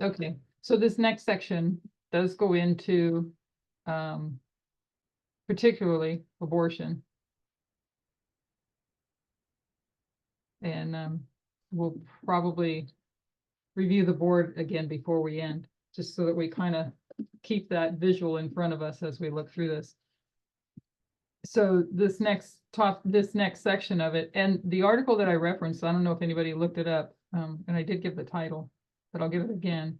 Okay, so this next section does go into particularly abortion. And we'll probably review the board again before we end, just so that we kind of keep that visual in front of us as we look through this. So this next section of it, and the article that I referenced, I don't know if anybody looked it up, and I did give the title, but I'll give it again.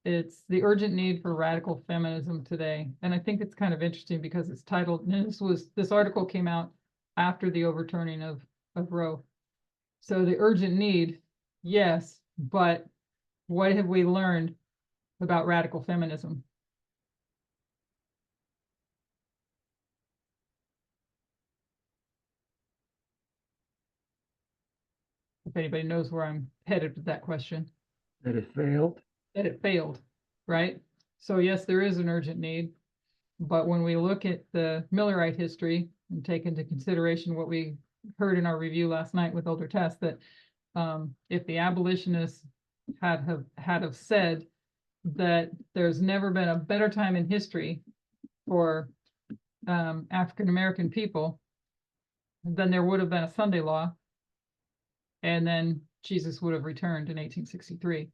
It's The Urgent Need for Radical Feminism Today. And I think it's kind of interesting because it's titled, and this article came out after the overturning of Roe. So the urgent need, yes, but what have we learned about radical feminism? If anybody knows where I'm headed with that question. That it failed. That it failed, right? So yes, there is an urgent need, but when we look at the Millerite history and take into consideration what we heard in our review last night with Elder Tess, that if the abolitionists had said that there's never been a better time in history for African American people, then there would have been a Sunday law, and then Jesus would have returned in 1863.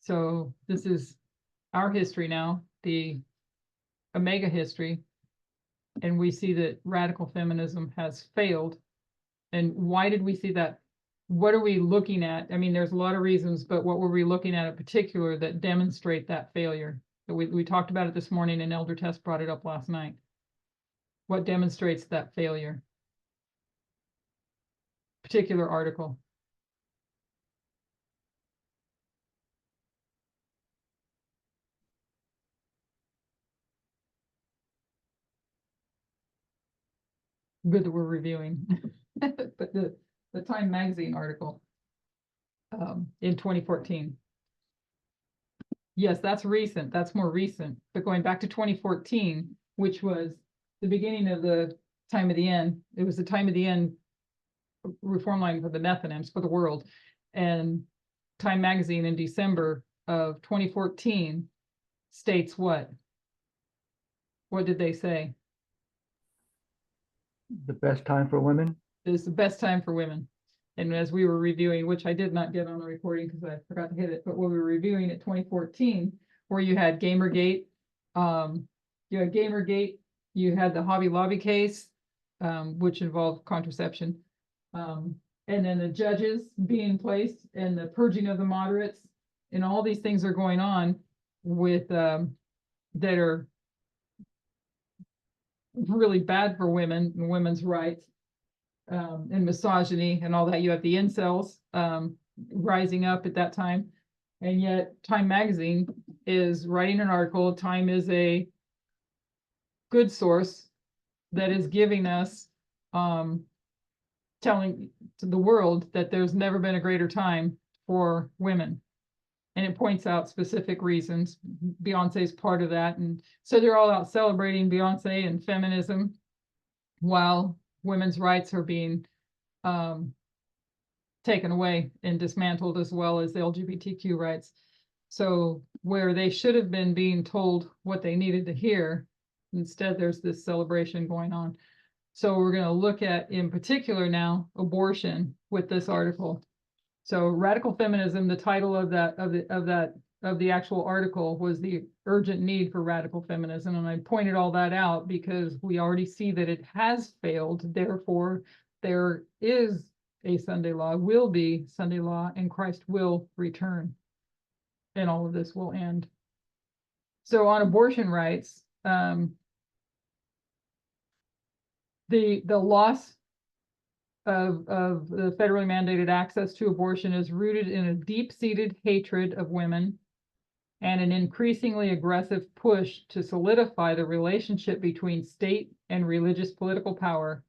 So this is our history now, the Omega history, and we see that radical feminism has failed. And why did we see that? What are we looking at? I mean, there's a lot of reasons, but what were we looking at in particular that demonstrate that failure? We talked about it this morning, and Elder Tess brought it up last night. What demonstrates that failure? Particular article. Good that we're reviewing. But the Time magazine article in 2014. Yes, that's recent. That's more recent. But going back to 2014, which was the beginning of the time of the end, it was the time of the end reform line for the Methanims for the world. And Time magazine in December of 2014 states what? What did they say? The best time for women. It is the best time for women. And as we were reviewing, which I did not get on the recording because I forgot to hit it, but when we were reviewing at 2014, where you had Gamergate, you had the Hobby Lobby case, which involved contraception, and then the judges being placed and the purging of the moderates, and all these things are going on with that are really bad for women and women's rights. And misogyny and all that. You have the incels rising up at that time. And yet Time magazine is writing an article. Time is a good source that is giving us, telling to the world that there's never been a greater time for women. And it points out specific reasons. Beyonce's part of that. And so they're all out celebrating Beyonce and feminism while women's rights are being taken away and dismantled, as well as the LGBTQ rights. So where they should have been being told what they needed to hear, instead there's this celebration going on. So we're going to look at, in particular now, abortion with this article. So radical feminism, the title of the actual article was The Urgent Need for Radical Feminism. And I pointed all that out because we already see that it has failed. Therefore, there is a Sunday law, will be Sunday law, and Christ will return. And all of this will end. So on abortion rights, the loss of the federally mandated access to abortion is rooted in a deep-seated hatred of women and an increasingly aggressive push to solidify the relationship between state and religious political power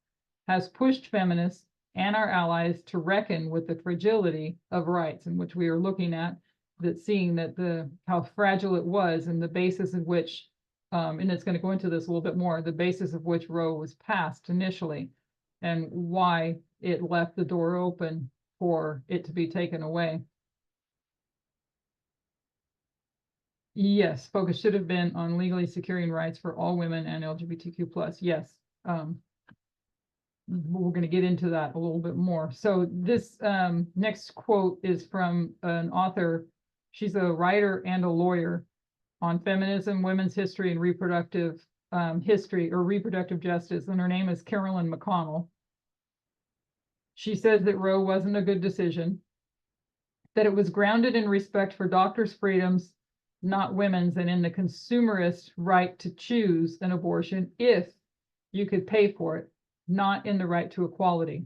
has pushed feminists and our allies to reckon with the fragility of rights, in which we are looking at, that seeing that how fragile it was, and the basis of which, and it's going to go into this a little bit more, the basis of which Roe was passed initially, and why it left the door open for it to be taken away. Yes, focus should have been on legally securing rights for all women and LGBTQ plus. Yes. We're going to get into that a little bit more. So this next quote is from an author. She's a writer and a lawyer on feminism, women's history, and reproductive history or reproductive justice. And her name is Carolyn McConnell. She says that Roe wasn't a good decision, that it was grounded in respect for doctors' freedoms, not women's, and in the consumerist right to choose an abortion if you could pay for it, not in the right to equality.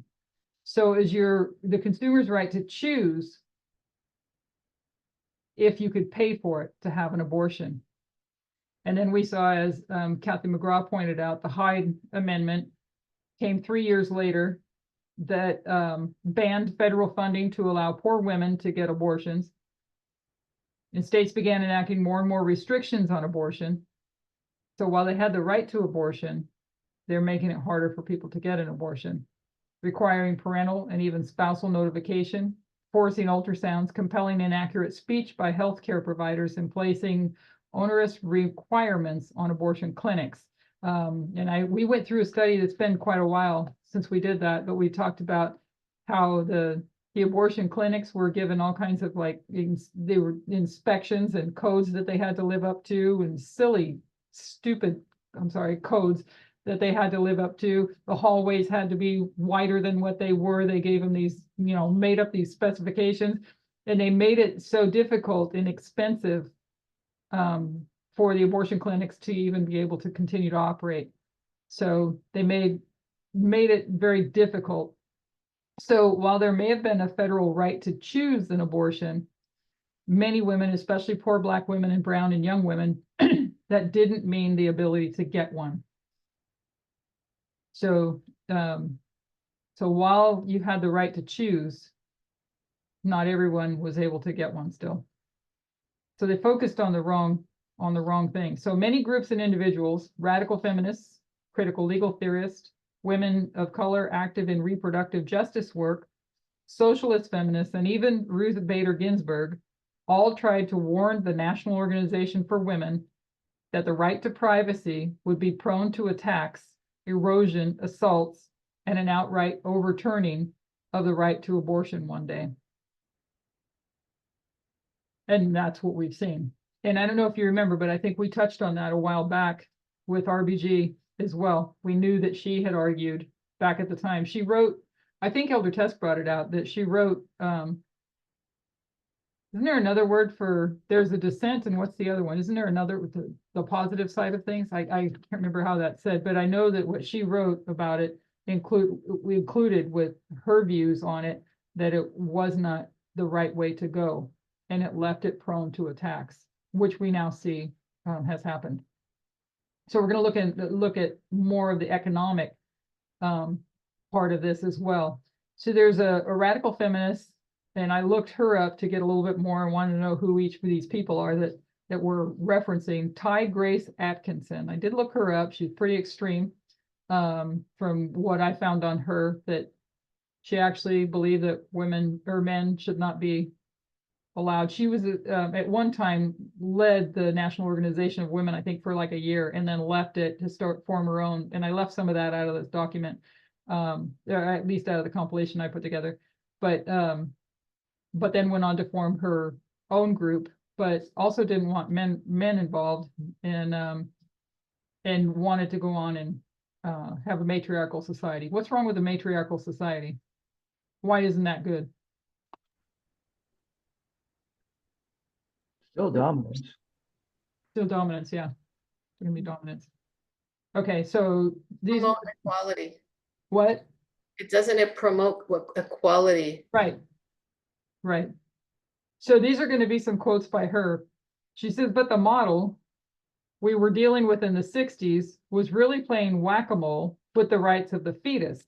So is the consumer's right to choose if you could pay for it to have an abortion. And then we saw, as Kathy McGraw pointed out, the Hyde Amendment came 3 years later that banned federal funding to allow poor women to get abortions. And states began enacting more and more restrictions on abortion. So while they had the right to abortion, they're making it harder for people to get an abortion, requiring parental and even spousal notification, forcing ultrasounds, compelling inaccurate speech by healthcare providers, and placing onerous requirements on abortion clinics. And we went through a study that's been quite a while since we did that, but we talked about how the abortion clinics were given all kinds of they were inspections and codes that they had to live up to, and silly, stupid, codes that they had to live up to. The hallways had to be wider than what they were. They gave them these, made up these specifications, and they made it so difficult and expensive for the abortion clinics to even be able to continue to operate. So they made it very difficult. So while there may have been a federal right to choose an abortion, many women, especially poor Black women and brown and young women, that didn't mean the ability to get one. So, so while you had the right to choose, not everyone was able to get one still. So they focused on the wrong thing. So many groups and individuals, radical feminists, critical legal theorists, women of color active in reproductive justice work, socialist feminists, and even Ruth Bader Ginsburg, all tried to warn the National Organization for Women that the right to privacy would be prone to attacks, erosion, assaults, and an outright overturning of the right to abortion one day. And that's what we've seen. And I don't know if you remember, but I think we touched on that a while back with RBG as well. We knew that she had argued back at the time. She wrote, I think Elder Tess brought it out, that she wrote, isn't there another word for, there's a dissent, and what's the other one? Isn't there another with the positive side of things? I can't remember how that's said, but I know that what she wrote about it we included with her views on it, that it was not the right way to go, and it left it prone to attacks, which we now see has happened. So we're going to look at more of the economic part of this as well. So there's a radical feminist, and I looked her up to get a little bit more and wanted to know who each of these people are that we're referencing. Ty Grace Atkinson. I did look her up. She's pretty extreme from what I found on her, that she actually believed that women or men should not be allowed. She was at one time led the National Organization of Women, I think, for like a year, and then left it to form her own. And I left some of that out of this document, or at least out of the compilation I put together. But then went on to form her own group, but also didn't want men involved, and wanted to go on and have a matriarchal society. What's wrong with a matriarchal society? Why isn't that good? Still dominance. Still dominance, yeah. It's gonna be dominance. Okay, so these Promote equality. what? Doesn't it promote equality? Right. Right. So these are going to be some quotes by her. She says, but the model we were dealing with in the 60s was really playing whack-a-mole with the rights of the fetus.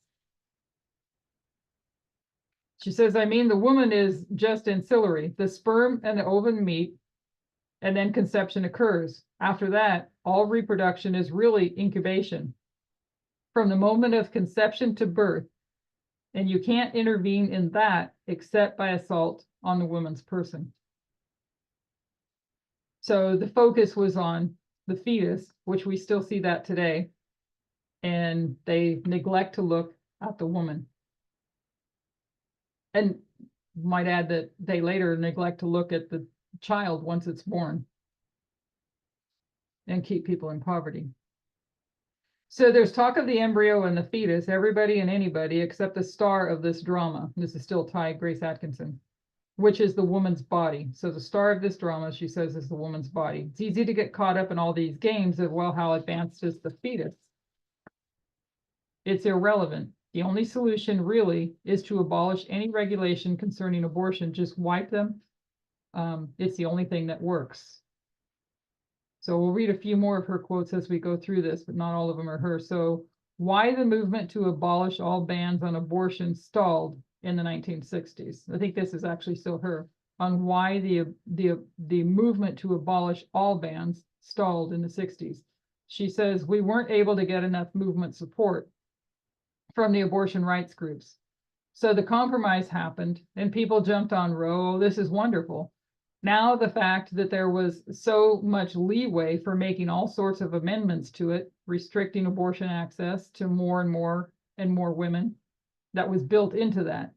She says, I mean, the woman is just ancillary. The sperm and the ovum meet, and then conception occurs. After that, all reproduction is really incubation. From the moment of conception to birth, and you can't intervene in that except by assault on the woman's person. So the focus was on the fetus, which we still see that today. And they neglect to look at the woman. And might add that they later neglect to look at the child once it's born and keep people in poverty. So there's talk of the embryo and the fetus, everybody and anybody except the star of this drama. This is still Ty Grace Atkinson, which is the woman's body. So the star of this drama, she says, is the woman's body. It's easy to get caught up in all these games of, well, how advanced is the fetus? It's irrelevant. The only solution really is to abolish any regulation concerning abortion. Just wipe them. It's the only thing that works. So we'll read a few more of her quotes as we go through this, but not all of them are her. So why the movement to abolish all bans on abortion stalled in the 1960s? I think this is actually still her, on why the movement to abolish all bans stalled in the 60s. She says, we weren't able to get enough movement support from the abortion rights groups. So the compromise happened and people jumped on Roe. This is wonderful. Now the fact that there was so much leeway for making all sorts of amendments to it, restricting abortion access to more and more women, that was built into that.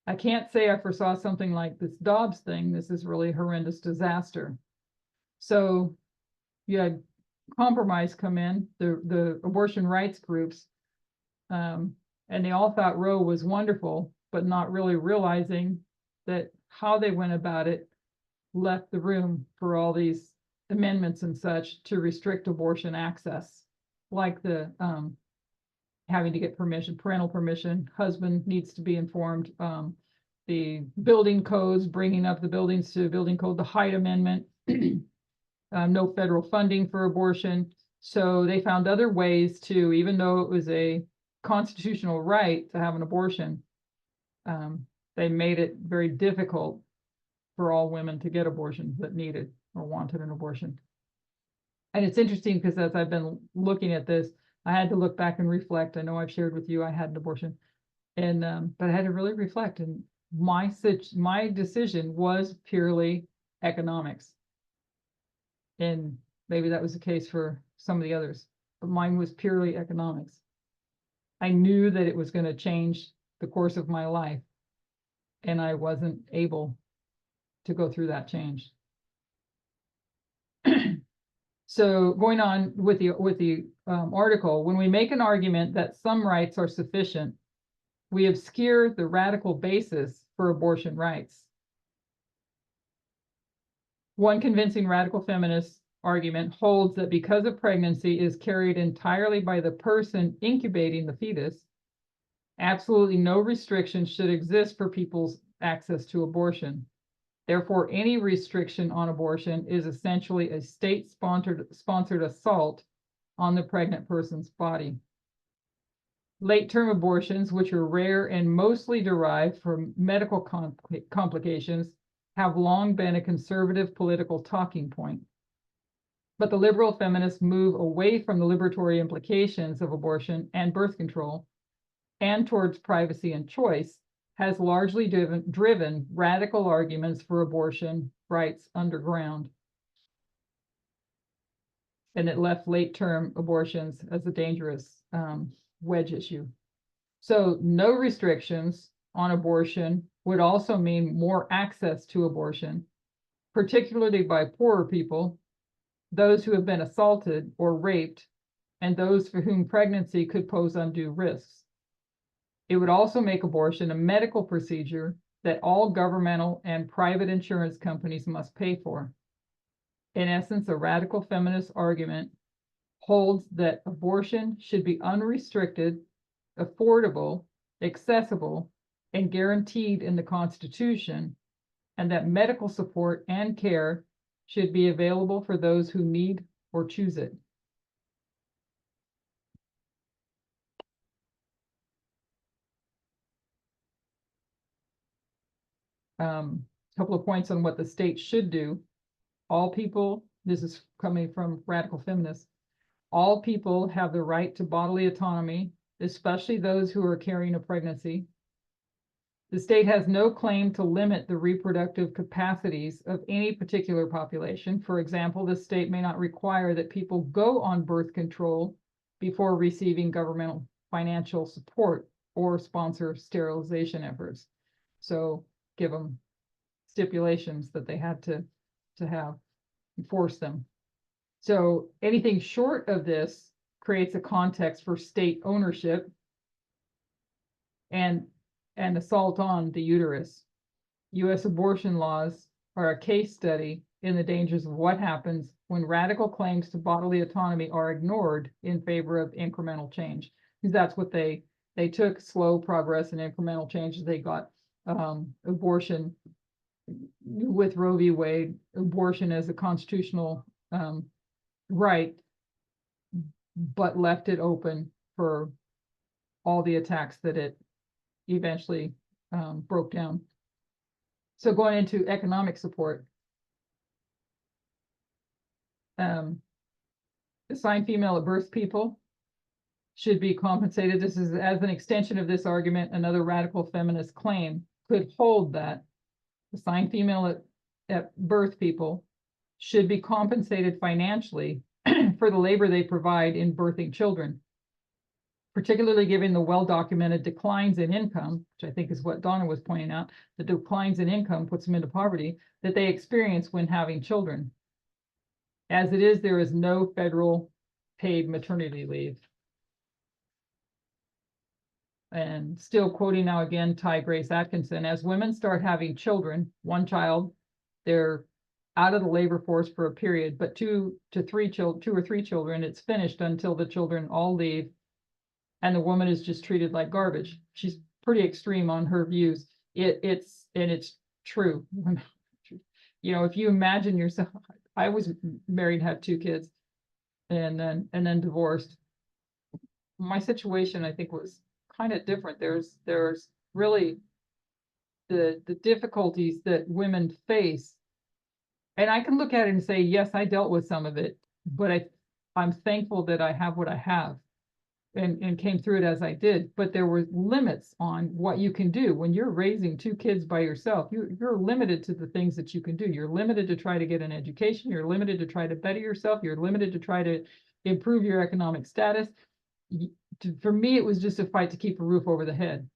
I can't say I foresaw something like this Dobbs thing. This is really a horrendous disaster. So you had compromise come in, the abortion rights groups, and they all thought Roe was wonderful, but not really realizing that how they went about it left the room for all these amendments and such to restrict abortion access, like the having to get permission, parental permission, husband needs to be informed, the building codes, bringing up the buildings to building code, the Hyde Amendment, no federal funding for abortion. So they found other ways to, even though it was a constitutional right to have an abortion, they made it very difficult for all women to get abortions that needed or wanted an abortion. And it's interesting because as I've been looking at this, I had to look back and reflect. I know I've shared with you I had an abortion, and but I had to really reflect. And my decision was purely economics, and maybe that was the case for some of the others, but mine was purely economics. I knew that it was going to change the course of my life, and I wasn't able to go through that change. So going on with the article, when we make an argument that some rights are sufficient, we obscure the radical basis for abortion rights. One convincing radical feminist argument holds that because a pregnancy is carried entirely by the person incubating the fetus, absolutely no restriction should exist for people's access to abortion. Therefore, any restriction on abortion is essentially a state-sponsored assault on the pregnant person's body. Late-term abortions, which are rare and mostly derived from medical complications, have long been a conservative political talking point. But the liberal feminists move away from the liberatory implications of abortion and birth control and towards privacy and choice, has largely driven radical arguments for abortion rights underground. And it left late-term abortions as a dangerous wedge issue. So no restrictions on abortion would also mean more access to abortion, particularly by poorer people, those who have been assaulted or raped, and those for whom pregnancy could pose undue risks. It would also make abortion a medical procedure that all governmental and private insurance companies must pay for. In essence, a radical feminist argument holds that abortion should be unrestricted, affordable, accessible, and guaranteed in the Constitution, and that medical support and care should be available for those who need or choose it. A couple of points on what the state should do. All people, this is coming from radical feminists, all people have the right to bodily autonomy, especially those who are carrying a pregnancy. The state has no claim to limit the reproductive capacities of any particular population. For example, the state may not require that people go on birth control before receiving governmental financial support or sponsor sterilization efforts. So give them stipulations that they had to have, force them. So anything short of this creates a context for state ownership and assault on the uterus. U.S. abortion laws are a case study in the dangers of what happens when radical claims to bodily autonomy are ignored in favor of incremental change. Because that's what they took, slow progress and incremental changes. They got abortion with Roe v. Wade, abortion as a constitutional right, but left it open for all the attacks that it eventually broke down. So going into economic support, assigned female at birth people should be compensated. This is as an extension of this argument. Another radical feminist claim could hold that assigned female at birth people should be compensated financially for the labor they provide in birthing children, particularly given the well-documented declines in income, which I think is what Donna was pointing out, the declines in income puts them into poverty, that they experience when having children. As it is, there is no federal paid maternity leave. And still quoting now again, Ty Grace Atkinson, as women start having children, one child, they're out of the labor force for a period, but two or three children, it's finished until the children all leave and the woman is just treated like garbage. She's pretty extreme on her views. It's true. You know, if you imagine yourself, I was married, had 2 kids, and then divorced. My situation, I think, was kind of different. There's really the difficulties that women face. And I can look at it and say, yes, I dealt with some of it, but I'm thankful that I have what I have and came through it as I did. But there were limits on what you can do when you're raising 2 kids by yourself. You're limited to the things that you can do. You're limited to try to get an education. You're limited to try to better yourself. You're limited to try to improve your economic status. For me, it was just a fight to keep a roof over the head.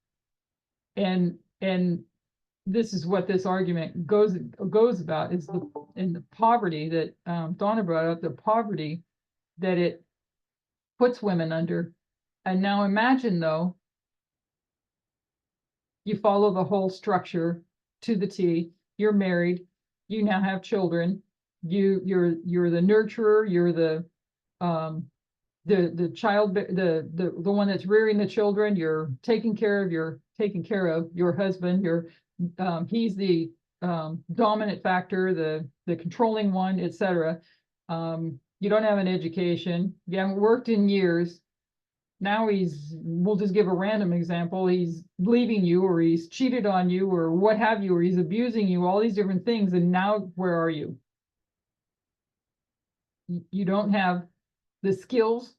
And this is what this argument goes about, is the poverty that Donna brought up, the poverty that it puts women under. And now imagine, though, you follow the whole structure to the T. You're married, you now have children, you're the nurturer, you're the child, the one that's rearing the children, you're taking care of your husband, he's the dominant factor, the controlling one, etc. You don't have an education, you haven't worked in years. Now we'll just give a random example, he's leaving you, or he's cheated on you, or what have you, or he's abusing you, all these different things. And now where are you? You don't have the skills.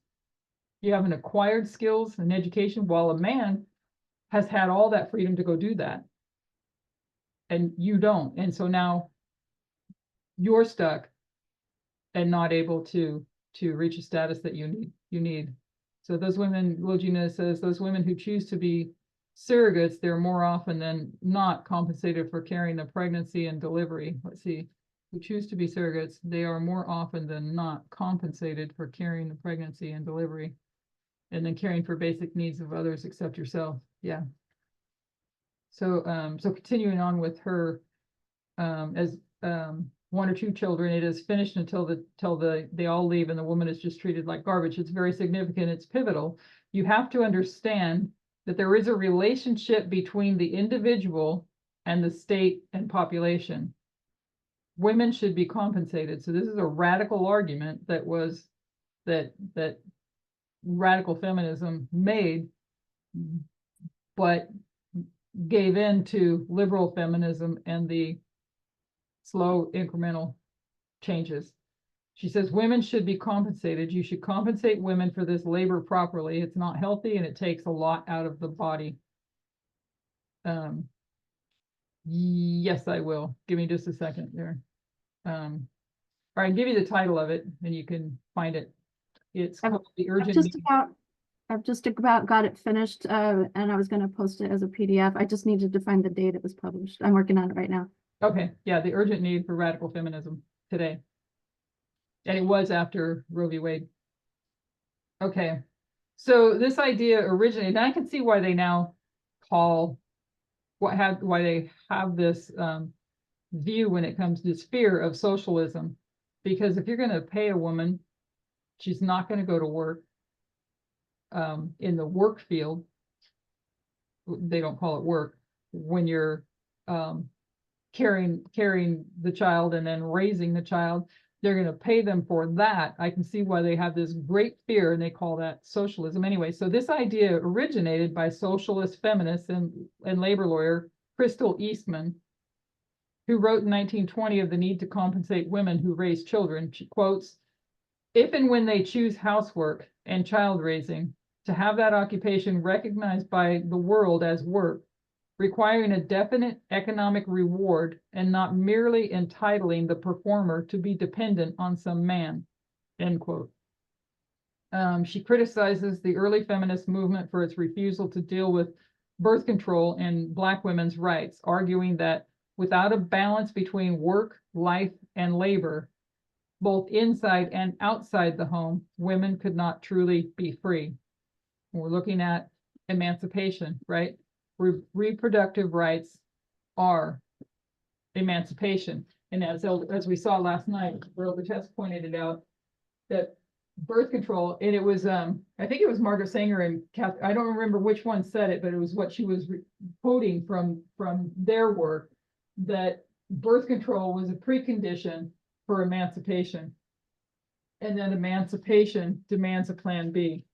You haven't acquired skills and education, while a man has had all that freedom to go do that. And you don't. And so now you're stuck and not able to reach a status that you need. So those women, Logina says, those women who choose to be surrogates, they're more often than not compensated for carrying the pregnancy and delivery. Let's see, who choose to be surrogates, they are more often than not compensated for carrying the pregnancy and delivery, and then caring for basic needs of others except yourself. Yeah. So so continuing on with her, as 1 or 2 children, it is finished until they all leave and the woman is just treated like garbage. It's very significant. It's pivotal. You have to understand that there is a relationship between the individual and the state and population. Women should be compensated. So this is a radical argument that radical feminism made, but gave in to liberal feminism and the slow incremental changes. She says women should be compensated. You should compensate women for this labor properly. It's not healthy and it takes a lot out of the body. Yes, I will. Give me just a second there. Or I can give you the title of it and you can find it. It's I've- called The I've Urgent just Need. about got it finished, and I was gonna post it as a PDF. I just needed to find the date it was published. I'm working on it right now. Okay, yeah, The Urgent Need for Radical Feminism today. And it was after Roe v. Wade. Okay, so this idea originated, and I can see why they now call why they have this view when it comes to this fear of socialism. Because if you're going to pay a woman, she's not going to go to work in the work field. They don't call it work when you're carrying the child and then raising the child. They're going to pay them for that. I can see why they have this great fear, and they call that socialism. Anyway, so this idea originated by socialist feminist and labor lawyer Crystal Eastman, who wrote in 1920 of the need to compensate women who raise children. She quotes, "If and when they choose housework and child raising, to have that occupation recognized by the world as work, requiring a definite economic reward and not merely entitling the performer to be dependent on some man," end quote. She criticizes the early feminist movement for its refusal to deal with birth control and Black women's rights, arguing that without a balance between work, life, and labor, both inside and outside the home, women could not truly be free. We're looking at emancipation, right? Reproductive rights are emancipation. And as we saw last night, Elder Tess pointed it out, that birth control, and it was, I think it was Margaret Sanger and Kath, I don't remember which one said it, but it was what she was quoting from their work, that birth control was a precondition for emancipation. And then emancipation demands a plan B.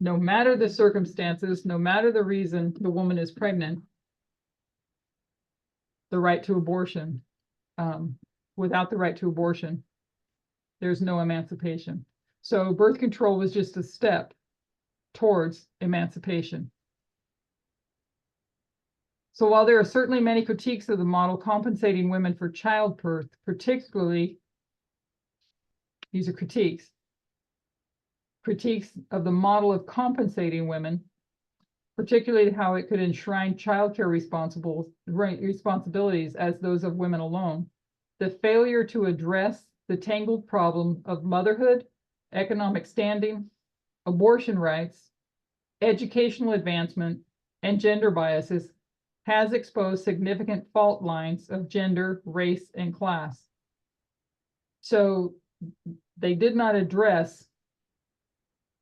No matter the circumstances, no matter the reason the woman is pregnant, the right to abortion, without the right to abortion, there's no emancipation. So birth control was just a step towards emancipation. So while there are certainly many critiques of the model compensating women for childbirth, particularly, these are critiques of the model of compensating women, particularly how it could enshrine childcare responsibilities as those of women alone. The failure to address the tangled problem of motherhood, economic standing, abortion rights, educational advancement, and gender biases has exposed significant fault lines of gender, race, and class. So they did not address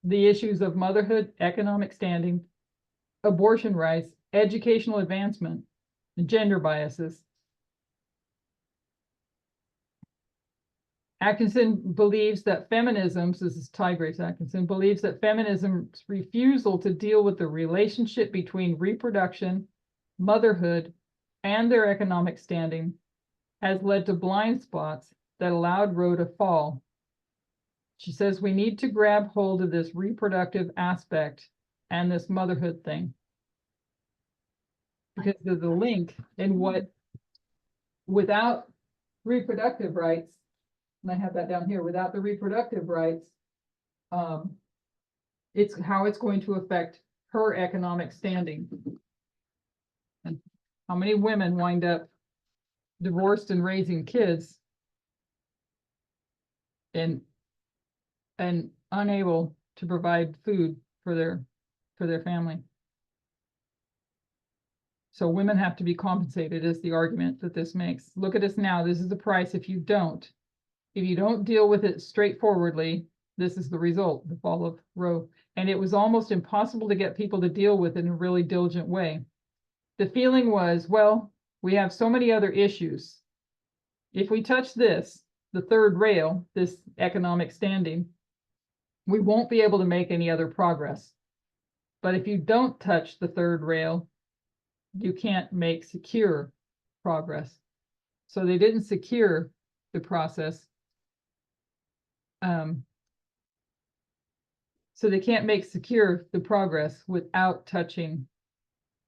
the issues of motherhood, economic standing, abortion rights, educational advancement, and gender biases. Atkinson believes that feminism's, this is Ty Grace Atkinson, believes that feminism's refusal to deal with the relationship between reproduction, motherhood, and their economic standing has led to blind spots that allowed Roe to fall. She says we need to grab hold of this reproductive aspect and this motherhood thing, because there's a link in what, without reproductive rights, and I have that down here, without the reproductive rights, it's how it's going to affect her economic standing. And how many women wind up divorced and raising kids and unable to provide food for their family. So women have to be compensated is the argument that this makes. Look at us now. This is the price if you don't. If you don't deal with it straightforwardly, this is the result, the fall of Roe. And it was almost impossible to get people to deal with it in a really diligent way. The feeling was, well, we have so many other issues. If we touch this, the third rail, this economic standing, we won't be able to make any other progress. But if you don't touch the third rail, you can't make secure progress. So they didn't secure the process. So they can't make secure the progress without touching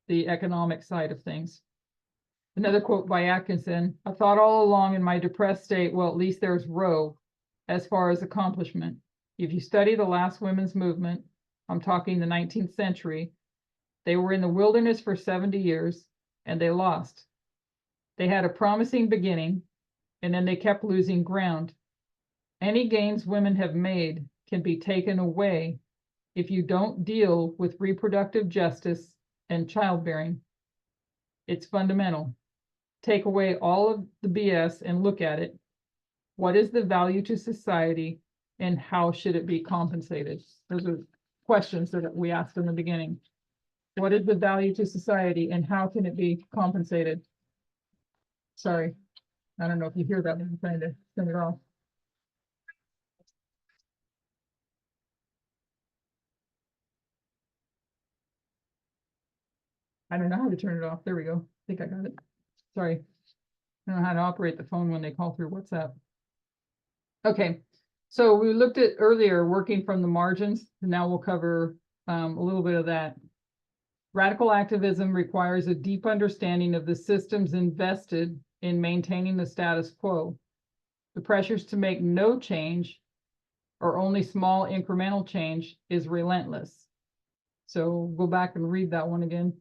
the economic side of things. Another quote by Atkinson, I thought all along in my depressed state, well, at least there's Roe as far as accomplishment. If you study the last women's movement, I'm talking the 19th century, they were in the wilderness for 70 years and they lost. They had a promising beginning and then they kept losing ground. Any gains women have made can be taken away if you don't deal with reproductive justice and childbearing. It's fundamental. Take away all of the BS and look at it. What is the value to society and how should it be compensated? Those are questions that we asked in the beginning. What is the value to society and how can it be compensated? Sorry, I don't know if you hear that, I'm trying to turn it off. I don't know how to turn it off. There we go. I think I got it. Sorry. I don't know how to operate the phone when they call through WhatsApp. Okay, so we looked at earlier working from the margins, and now we'll cover a little bit of that. Radical activism requires a deep understanding of the systems invested in maintaining the status quo. The pressures to make no change or only small incremental change is relentless. So go back and read that one again.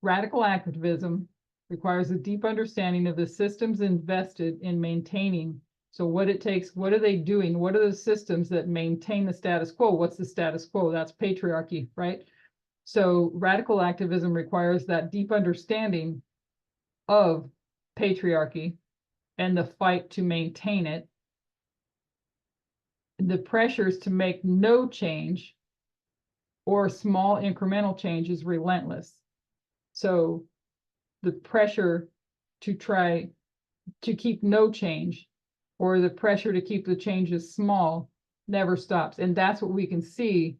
Radical activism requires a deep understanding of the systems invested in maintaining. So what it takes, what are they doing? What are the systems that maintain the status quo? What's the status quo? That's patriarchy, right? So radical activism requires that deep understanding of patriarchy and the fight to maintain it. The pressures to make no change or small incremental change is relentless. So the pressure to try to keep no change or the pressure to keep the changes small never stops. And that's what we can see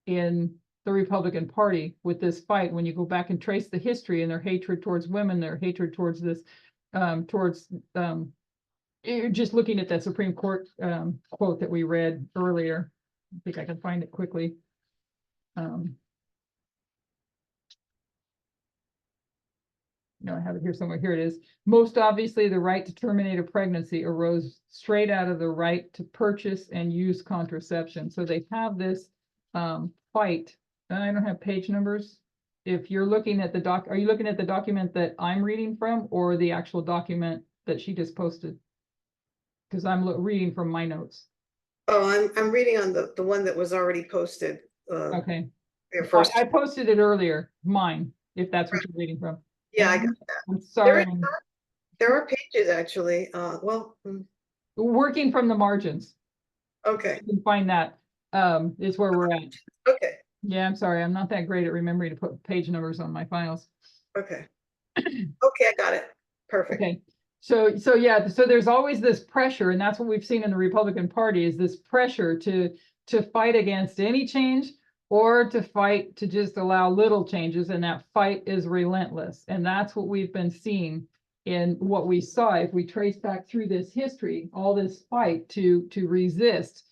in the Republican Party with this fight. When you go back and trace the history and their hatred towards women, their hatred towards this, you're just looking at that Supreme Court quote that we read earlier. I think I can find it quickly. No, I have it here somewhere. Here it is. Most obviously, the right to terminate a pregnancy arose straight out of the right to purchase and use contraception. So they have this fight. And I don't have page numbers. If you're looking at the are you looking at the document that I'm reading from or the actual document that she just posted? Because I'm reading from my notes. Oh, I'm reading on the one that was already posted. Okay. Your first. I posted it earlier, mine, if that's what you're reading from. Yeah, I got that. I'm sorry. There are pages actually. Working from the margins. Okay. You can find that. Is where we're at. Okay. Yeah, I'm sorry. I'm not that great at remembering to put page numbers on my files. Okay. Okay, I got it. Perfect. Okay. So yeah, so there's always this pressure, and that's what we've seen in the Republican Party is this pressure to fight against any change or to fight to just allow little changes, and that fight is relentless. And that's what we've been seeing in what we saw. If we trace back through this history, all this fight to resist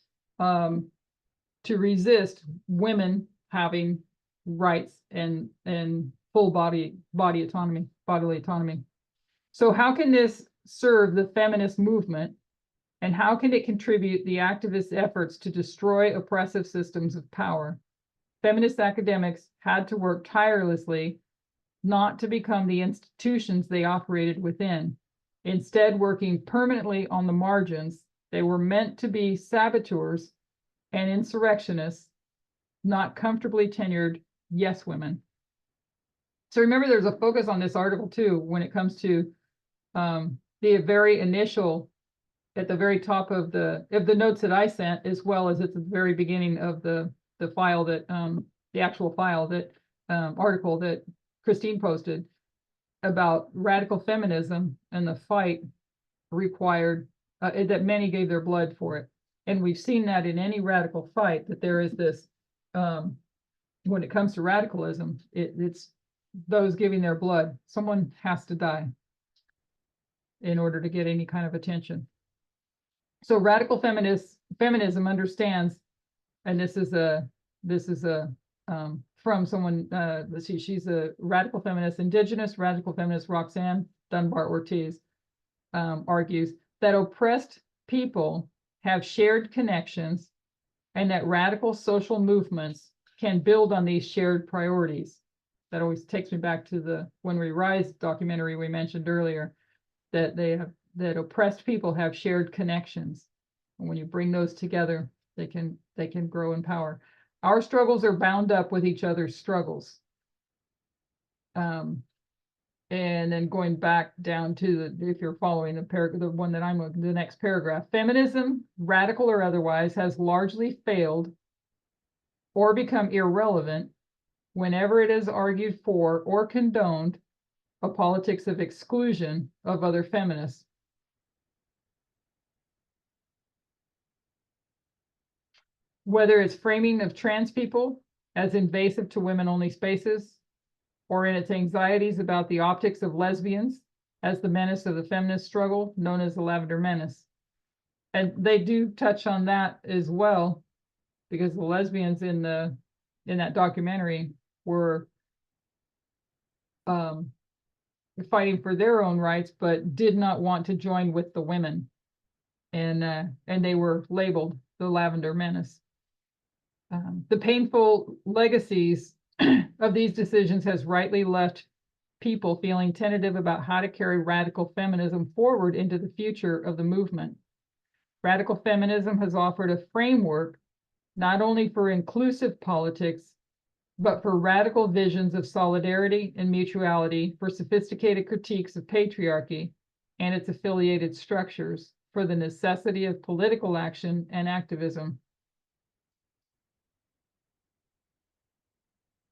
women having rights and full bodily autonomy. So how can this serve the feminist movement, and how can it contribute the activist efforts to destroy oppressive systems of power? Feminist academics had to work tirelessly not to become the institutions they operated within. Instead, working permanently on the margins, they were meant to be saboteurs and insurrectionists, not comfortably tenured yes women. So remember, there's a focus on this article too when it comes to the very initial, at the very top of the notes that I sent, as well as at the very beginning of the file that the actual file that article that Christine posted about radical feminism and the fight required that many gave their blood for it. And we've seen that in any radical fight, that there is this when it comes to radicalism, it's those giving their blood. Someone has to die in order to get any kind of attention. So radical feminism understands, and this is a from someone, let's see, she's a radical feminist, indigenous radical feminist, Roxanne Dunbar Ortiz, argues that oppressed people have shared connections and that radical social movements can build on these shared priorities. That always takes me back to the When We Rise documentary we mentioned earlier, that oppressed people have shared connections. And when you bring those together, they can grow in power. Our struggles are bound up with each other's struggles. And then going back down to if you're following the one that I'm the next paragraph, feminism, radical or otherwise, has largely failed or become irrelevant whenever it has argued for or condoned a politics of exclusion of other feminists. Whether it's framing of trans people as invasive to women-only spaces, or in its anxieties about the optics of lesbians as the menace of the feminist struggle, known as the Lavender Menace. And they do touch on that as well, because the lesbians in that documentary were fighting for their own rights, but did not want to join with the women. And they were labeled the Lavender Menace. The painful legacies of these decisions has rightly left people feeling tentative about how to carry radical feminism forward into the future of the movement. Radical feminism has offered a framework not only for inclusive politics, but for radical visions of solidarity and mutuality, for sophisticated critiques of patriarchy and its affiliated structures, for the necessity of political action and activism.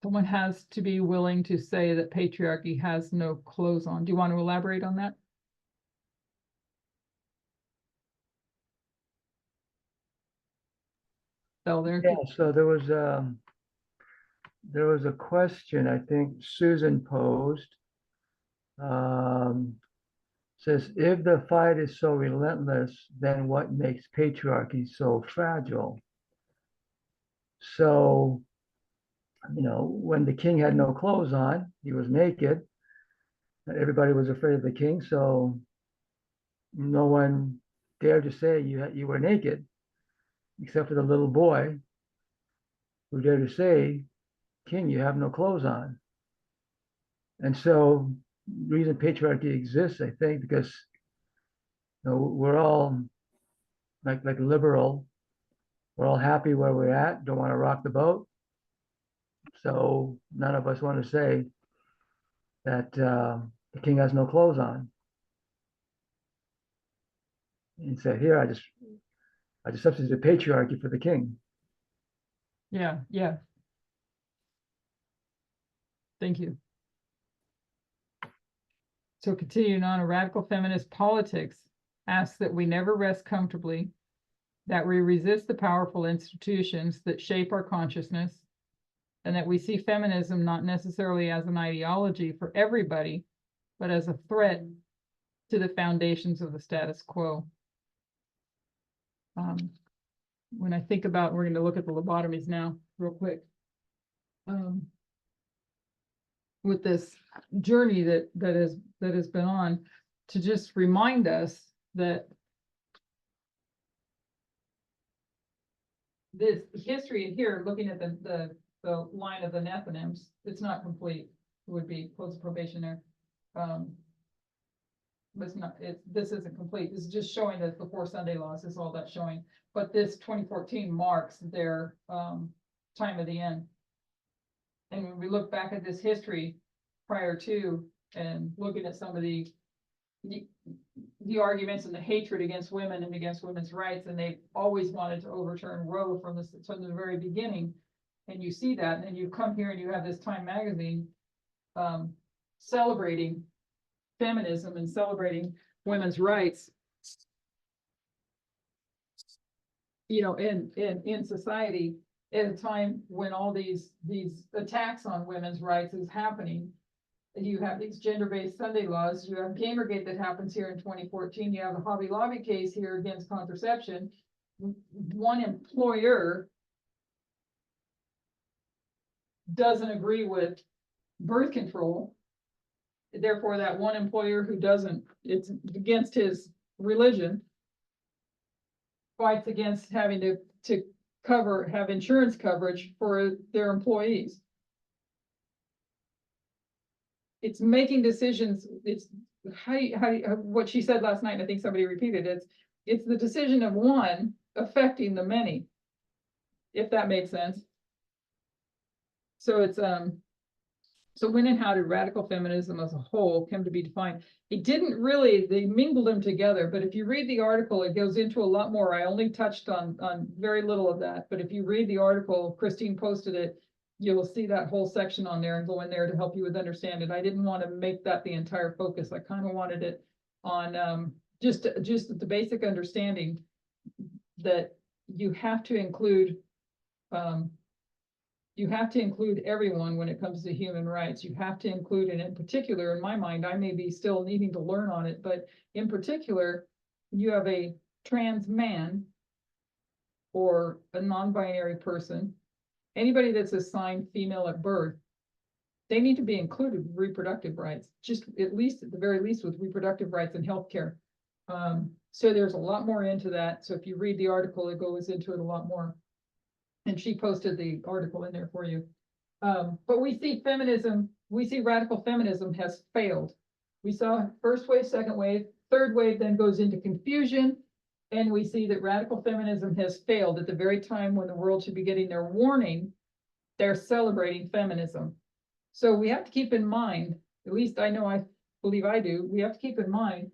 Someone has to be willing to say that patriarchy has no clothes on. Do you want to elaborate on that? Phil, there. Yeah, so there was a question I think Susan posed. Says, if the fight is so relentless, then what makes patriarchy so fragile? So, when the king had no clothes on, he was naked. Everybody was afraid of the king, so no one dared to say you were naked, except for the little boy who dared to say, "King, you have no clothes on." And so, the reason patriarchy exists, I think, because we're all like liberal. We're all happy where we're at. Don't want to rock the boat. So none of us want to say that the king has no clothes on. And said, here, I just substitute patriarchy for the king. Yeah. Thank you. So continuing on, a radical feminist politics asks that we never rest comfortably, that we resist the powerful institutions that shape our consciousness, and that we see feminism not necessarily as an ideology for everybody, but as a threat to the foundations of the status quo. When I think about, we're going to look at the lobotomies now real quick. With this journey that has been on, to just remind us that this history here, looking at the line of the Nephilims, it's not complete. It would be close probation there. But it's not, this isn't complete. This is just showing that the 4 Sunday laws is all that's showing. But this 2014 marks their time of the end. And when we look back at this history prior to, and looking at some of the arguments and the hatred against women and against women's rights, and they always wanted to overturn Roe from the very beginning. And you see that, and then you come here and you have this Time magazine celebrating feminism and celebrating women's rights, in society at a time when all these attacks on women's rights is happening. You have these gender-based Sunday laws. You have Gamergate that happens here in 2014. You have a Hobby Lobby case here against contraception. One employer doesn't agree with birth control, therefore that one employer who doesn't, it's against his religion, fights against having to have insurance coverage for their employees. It's making decisions, it's what she said last night, and I think somebody repeated it, it's the decision of one affecting the many, if that makes sense. So it's, so when and how did radical feminism as a whole come to be defined? It didn't really, they mingled them together, but if you read the article, it goes into a lot more. I only touched on very little of that, but if you read the article, Christine posted it, you'll see that whole section on there and go in there to help you with understand it. I didn't want to make that the entire focus. I kind of wanted it on just the basic understanding that you have to include everyone when it comes to human rights. You have to include, and in particular, in my mind, I may be still needing to learn on it, but in particular, you have a trans man or a non-binary person, anybody that's assigned female at birth, they need to be included with reproductive rights, just at least, at the very least, with reproductive rights and healthcare. So there's a lot more into that. So if you read the article, it goes into it a lot more. And she posted the article in there for you. But we see radical feminism has failed. We saw first wave, second wave, third wave then goes into confusion. And we see that radical feminism has failed at the very time when the world should be getting their warning. They're celebrating feminism. So we have to keep in mind, at least I know, I believe I do, we have to keep in mind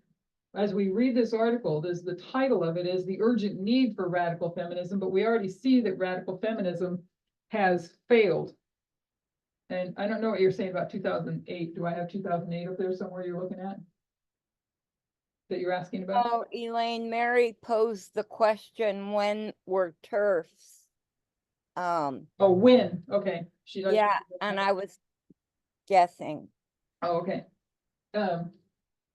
as we read this article, the title of it is The Urgent Need for Radical Feminism, but we already see that radical feminism has failed. And I don't know what you're saying about 2008. Do I have 2008 up there somewhere you're looking at? That you're asking about? Oh, Elaine, Mary posed the question, when were TERFs? Oh, when? Okay. Yeah, and I was guessing. Oh, okay.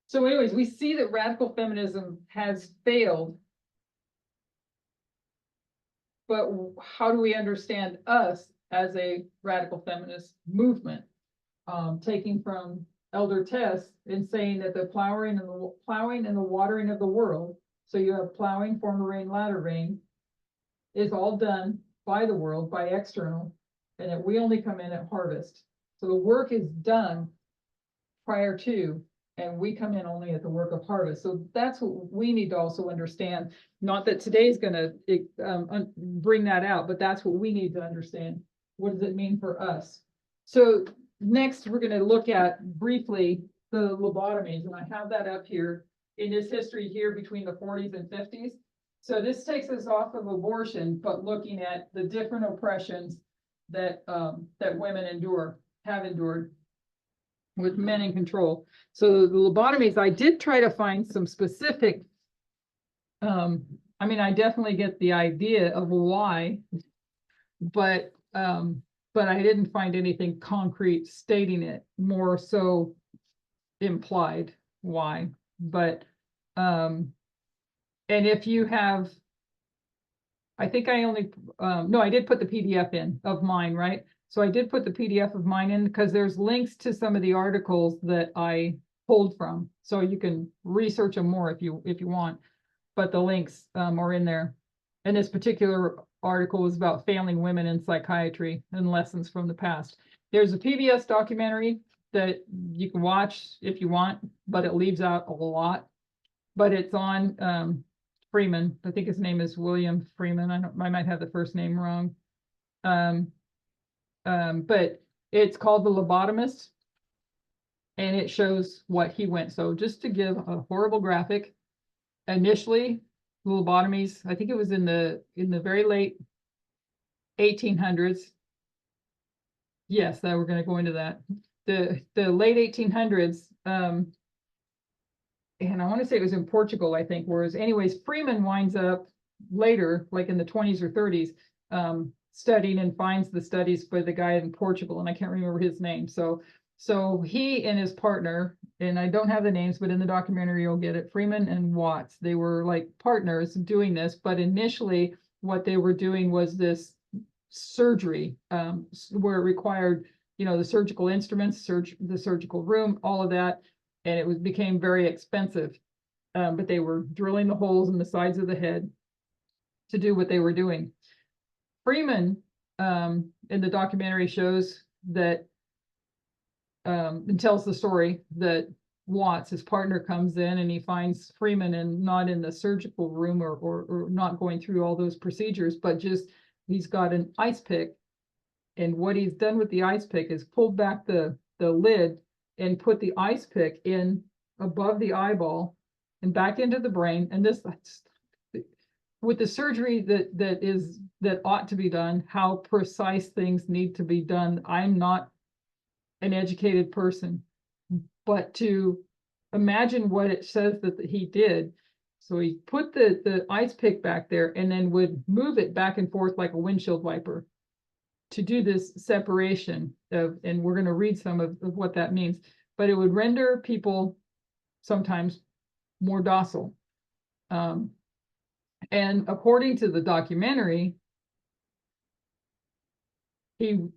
So anyways, we see that radical feminism has failed. But how do we understand us as a radical feminist movement? Taking from Elder Tess and saying that the plowing and the watering of the world, so you have plowing, former rain, latter rain, is all done by the world, by external, and that we only come in at harvest. So the work is done prior to, and we come in only at the work of harvest. So that's what we need to also understand. Not that today's going to bring that out, but that's what we need to understand. What does it mean for us? So next, we're going to look at briefly the lobotomies, and I have that up here in this history here between the 40s and 50s. So this takes us off of abortion, but looking at the different oppressions that that women have endured with men in control. So the lobotomies, I did try to find some specific, I mean, I definitely get the idea of why, but I didn't find anything concrete stating it, more so implied why. But and if you have, I think I only no, I did put the PDF in of mine, right? So I did put the PDF of mine in because there's links to some of the articles that I pulled from, so you can research them more if you want. But the links are in there. And this particular article was about failing women in psychiatry and lessons from the past. There's a PBS documentary that you can watch if you want, but it leaves out a lot. But it's on Freeman. I think his name is William Freeman. I might have the first name wrong. But it's called The Lobotomist, and it shows what he went. So just to give a horrible graphic, initially, lobotomies, I think it was in the very late 1800s. Yes, that we're going to go into that. The late 1800s, and I want to say it was in Portugal, I think. Whereas, anyways, Freeman winds up later, like in the 20s or 30s, studying and finds the studies by the guy in Portugal, and I can't remember his name. So he and his partner, and I don't have the names, but in the documentary you'll get it, Freeman and Watts, they were like partners doing this. But initially what they were doing was this surgery where it required the surgical instruments, the surgical room, all of that. And it became very expensive. But they were drilling the holes in the sides of the head to do what they were doing. Freeman, in the documentary, shows that and tells the story that Watts, his partner, comes in and he finds Freeman not in the surgical room or not going through all those procedures, but just he's got an ice pick. And what he's done with the ice pick is pulled back the lid and put the ice pick in above the eyeball and back into the brain. And this, with the surgery that ought to be done, how precise things need to be done. I'm not an educated person, but to imagine what it says that he did. So he put the ice pick back there and then would move it back and forth like a windshield wiper to do this separation of, and we're going to read some of what that means, but it would render people sometimes more docile. And according to the documentary, in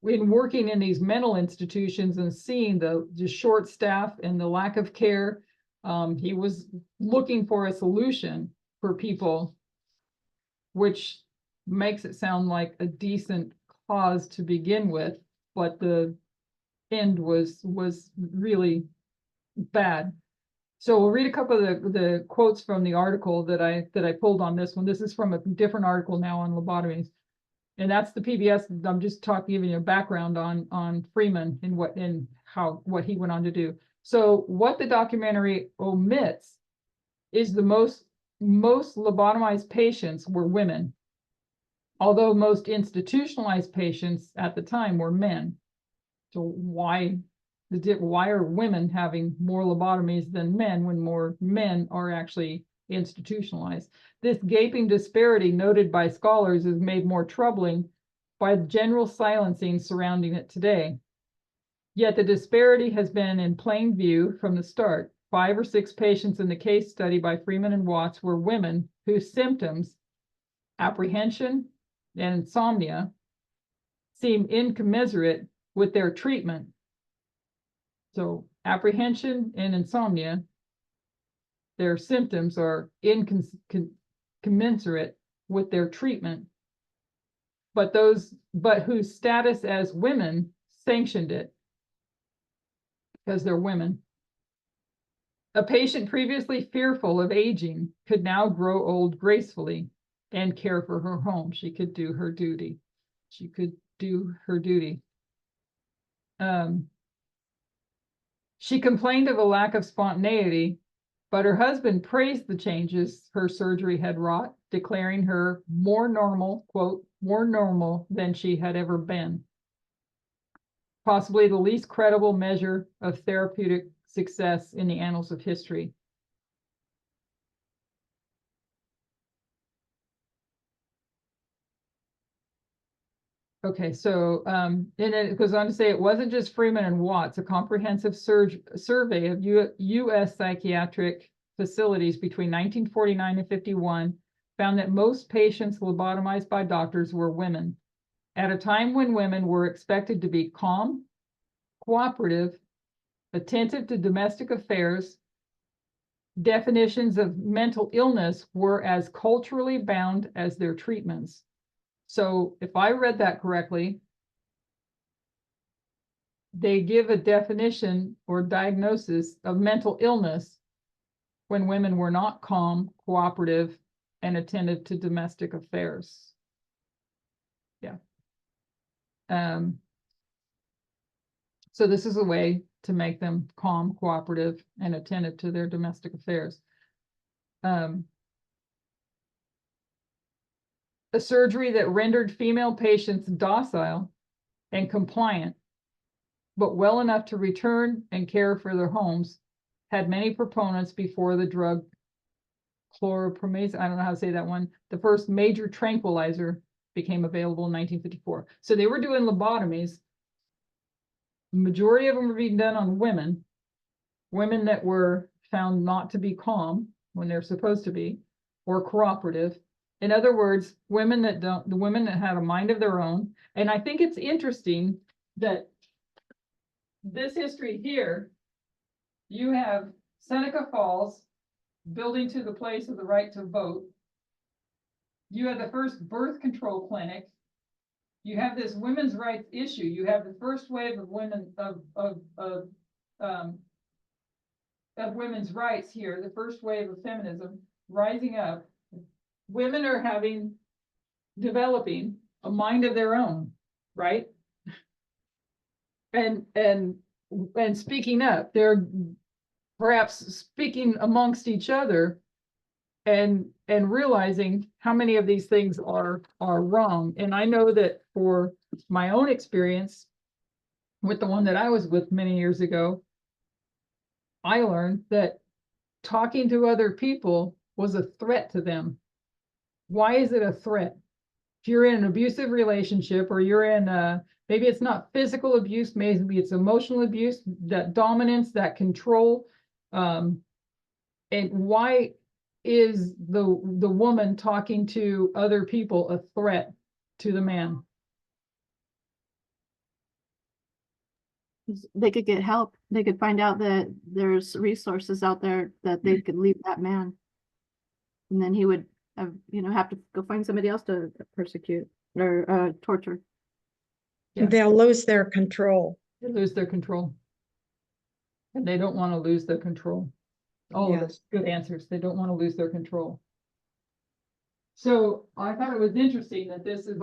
working in these mental institutions and seeing the short staff and the lack of care, he was looking for a solution for people, which makes it sound like a decent cause to begin with, but the end was really bad. So we'll read a couple of the quotes from the article that I pulled on this one. This is from a different article now on lobotomies. And that's the PBS. I'm just giving you a background on Freeman and what he went on to do. So what the documentary omits is the most lobotomized patients were women, although most institutionalized patients at the time were men. So why are women having more lobotomies than men when more men are actually institutionalized? This gaping disparity noted by scholars is made more troubling by the general silencing surrounding it today. Yet the disparity has been in plain view from the start. 5 or 6 patients in the case study by Freeman and Watts were women whose symptoms, apprehension and insomnia, seem incommensurate with their treatment. So apprehension and insomnia, their symptoms are incommensurate with their treatment, but whose status as women sanctioned it because they're women. A patient previously fearful of aging could now grow old gracefully and care for her home. She could do her duty. She complained of a lack of spontaneity, but her husband praised the changes her surgery had wrought, declaring her more normal, quote, more normal than she had ever been. Possibly the least credible measure of therapeutic success in the annals of history. Okay, so and it goes on to say it wasn't just Freeman and Watts. A comprehensive survey of U.S. psychiatric facilities between 1949 and 51 found that most patients lobotomized by doctors were women, at a time when women were expected to be calm, cooperative, attentive to domestic affairs. Definitions of mental illness were as culturally bound as their treatments. So if I read that correctly, they give a definition or diagnosis of mental illness when women were not calm, cooperative, and attentive to domestic affairs. Yeah. So this is a way to make them calm, cooperative, and attentive to their domestic affairs. A surgery that rendered female patients docile and compliant, but well enough to return and care for their homes, had many proponents before the drug chlorpromazine, I don't know how to say that one, the first major tranquilizer, became available in 1954. So they were doing lobotomies. The majority of them were being done on women that were found not to be calm when they're supposed to be, or cooperative. In other words, the women that had a mind of their own. And I think it's interesting that this history here, you have Seneca Falls building to the place of the right to vote. You have the first birth control clinic. You have this women's rights issue. You have the first wave of women of women's rights here, the first wave of feminism rising up. Women are developing a mind of their own, right? And speaking up. They're perhaps speaking amongst each other and realizing how many of these things are wrong. And I know that for my own experience with the one that I was with many years ago, I learned that talking to other people was a threat to them. Why is it a threat? If you're in an abusive relationship, or you're in maybe it's not physical abuse, maybe it's emotional abuse, that dominance, that control. And why is the woman talking to other people a threat to the man? They could get help. They could find out that there's resources out there that they could leave that man. And then he would have to go find somebody else to persecute or torture. Yeah. They'll lose their control. They lose their control. And they don't want to lose their control. All of Yes. it's good answers. They don't want to lose their control. So I thought it was interesting that this is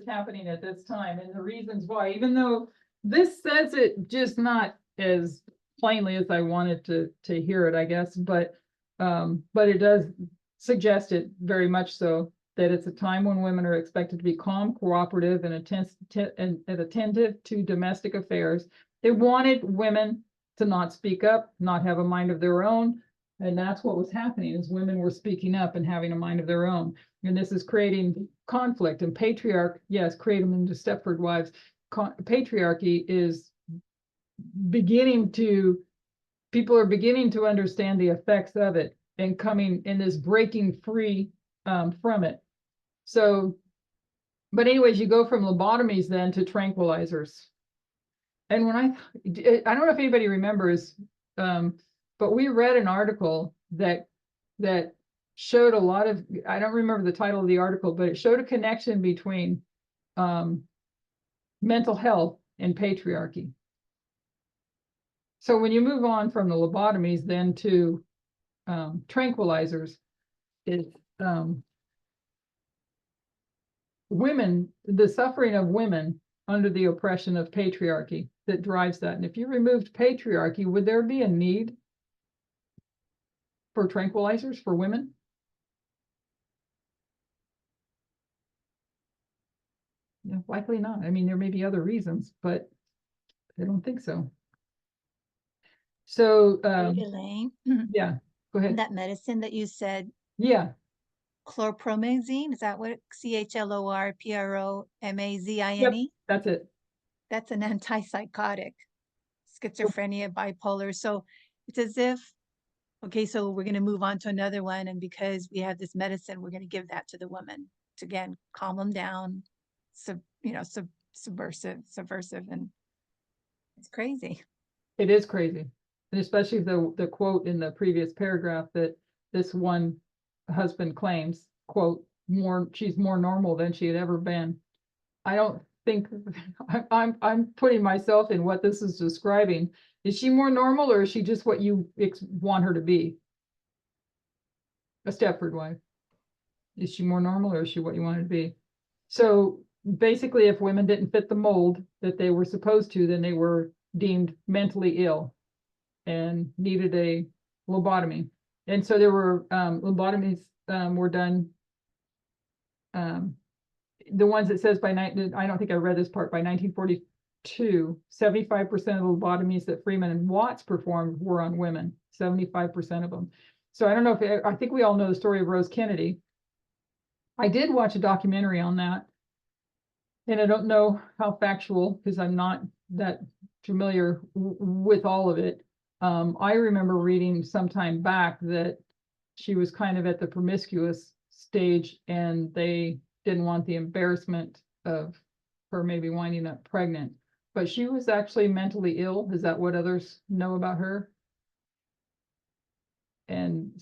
happening at this time, and the reasons why, even though this says it just not as plainly as I wanted to hear it, I guess, but it does suggest it very much so, that it's a time when women are expected to be calm, cooperative, and attentive to domestic affairs. They wanted women to not speak up, not have a mind of their own. And that's what was happening, is women were speaking up and having a mind of their own. And this is creating conflict, and yes, create them into Stepford wives. Patriarchy is people are beginning to understand the effects of it and coming in this breaking free from it. So, but anyways, you go from lobotomies then to tranquilizers. And when I don't know if anybody remembers, but we read an article that showed a lot of, I don't remember the title of the article, but it showed a connection between mental health and patriarchy. So when you move on from the lobotomies then to tranquilizers, the suffering of women under the oppression of patriarchy that drives that. And if you removed patriarchy, would there be a need for tranquilizers for women? No, likely not. I mean, there may be other reasons, but I don't think so. So, Elaine, yeah, go ahead. that medicine that you said, Yeah, chlorpromazine, is that what, CHLORPROMAZINE? that's it. That's an antipsychotic, schizophrenia, bipolar. So it's as if, okay, so we're going to move on to another one. And because we have this medicine, we're going to give that to the woman to, again, calm them down, subversive. And it's crazy. It is crazy. And especially the quote in the previous paragraph that this one husband claims, quote, she's more normal than she had ever been. I don't think I'm putting myself in what this is describing. Is she more normal, or is she just what you want her to be? A Stepford wife. Is she more normal, or is she what you want her to be? So basically, if women didn't fit the mold that they were supposed to, then they were deemed mentally ill and needed a lobotomy. And so there were lobotomies were done. The ones that says I don't think I read this part, by 1942, 75% of the lobotomies that Freeman and Watts performed were on women, 75% of them. So I don't know I think we all know the story of Rose Kennedy. I did watch a documentary on that, and I don't know how factual, because I'm not that familiar with all of it. I remember reading sometime back that she was kind of at the promiscuous stage, and they didn't want the embarrassment of her maybe winding up pregnant. But she was actually mentally ill. Is that what others know about her? And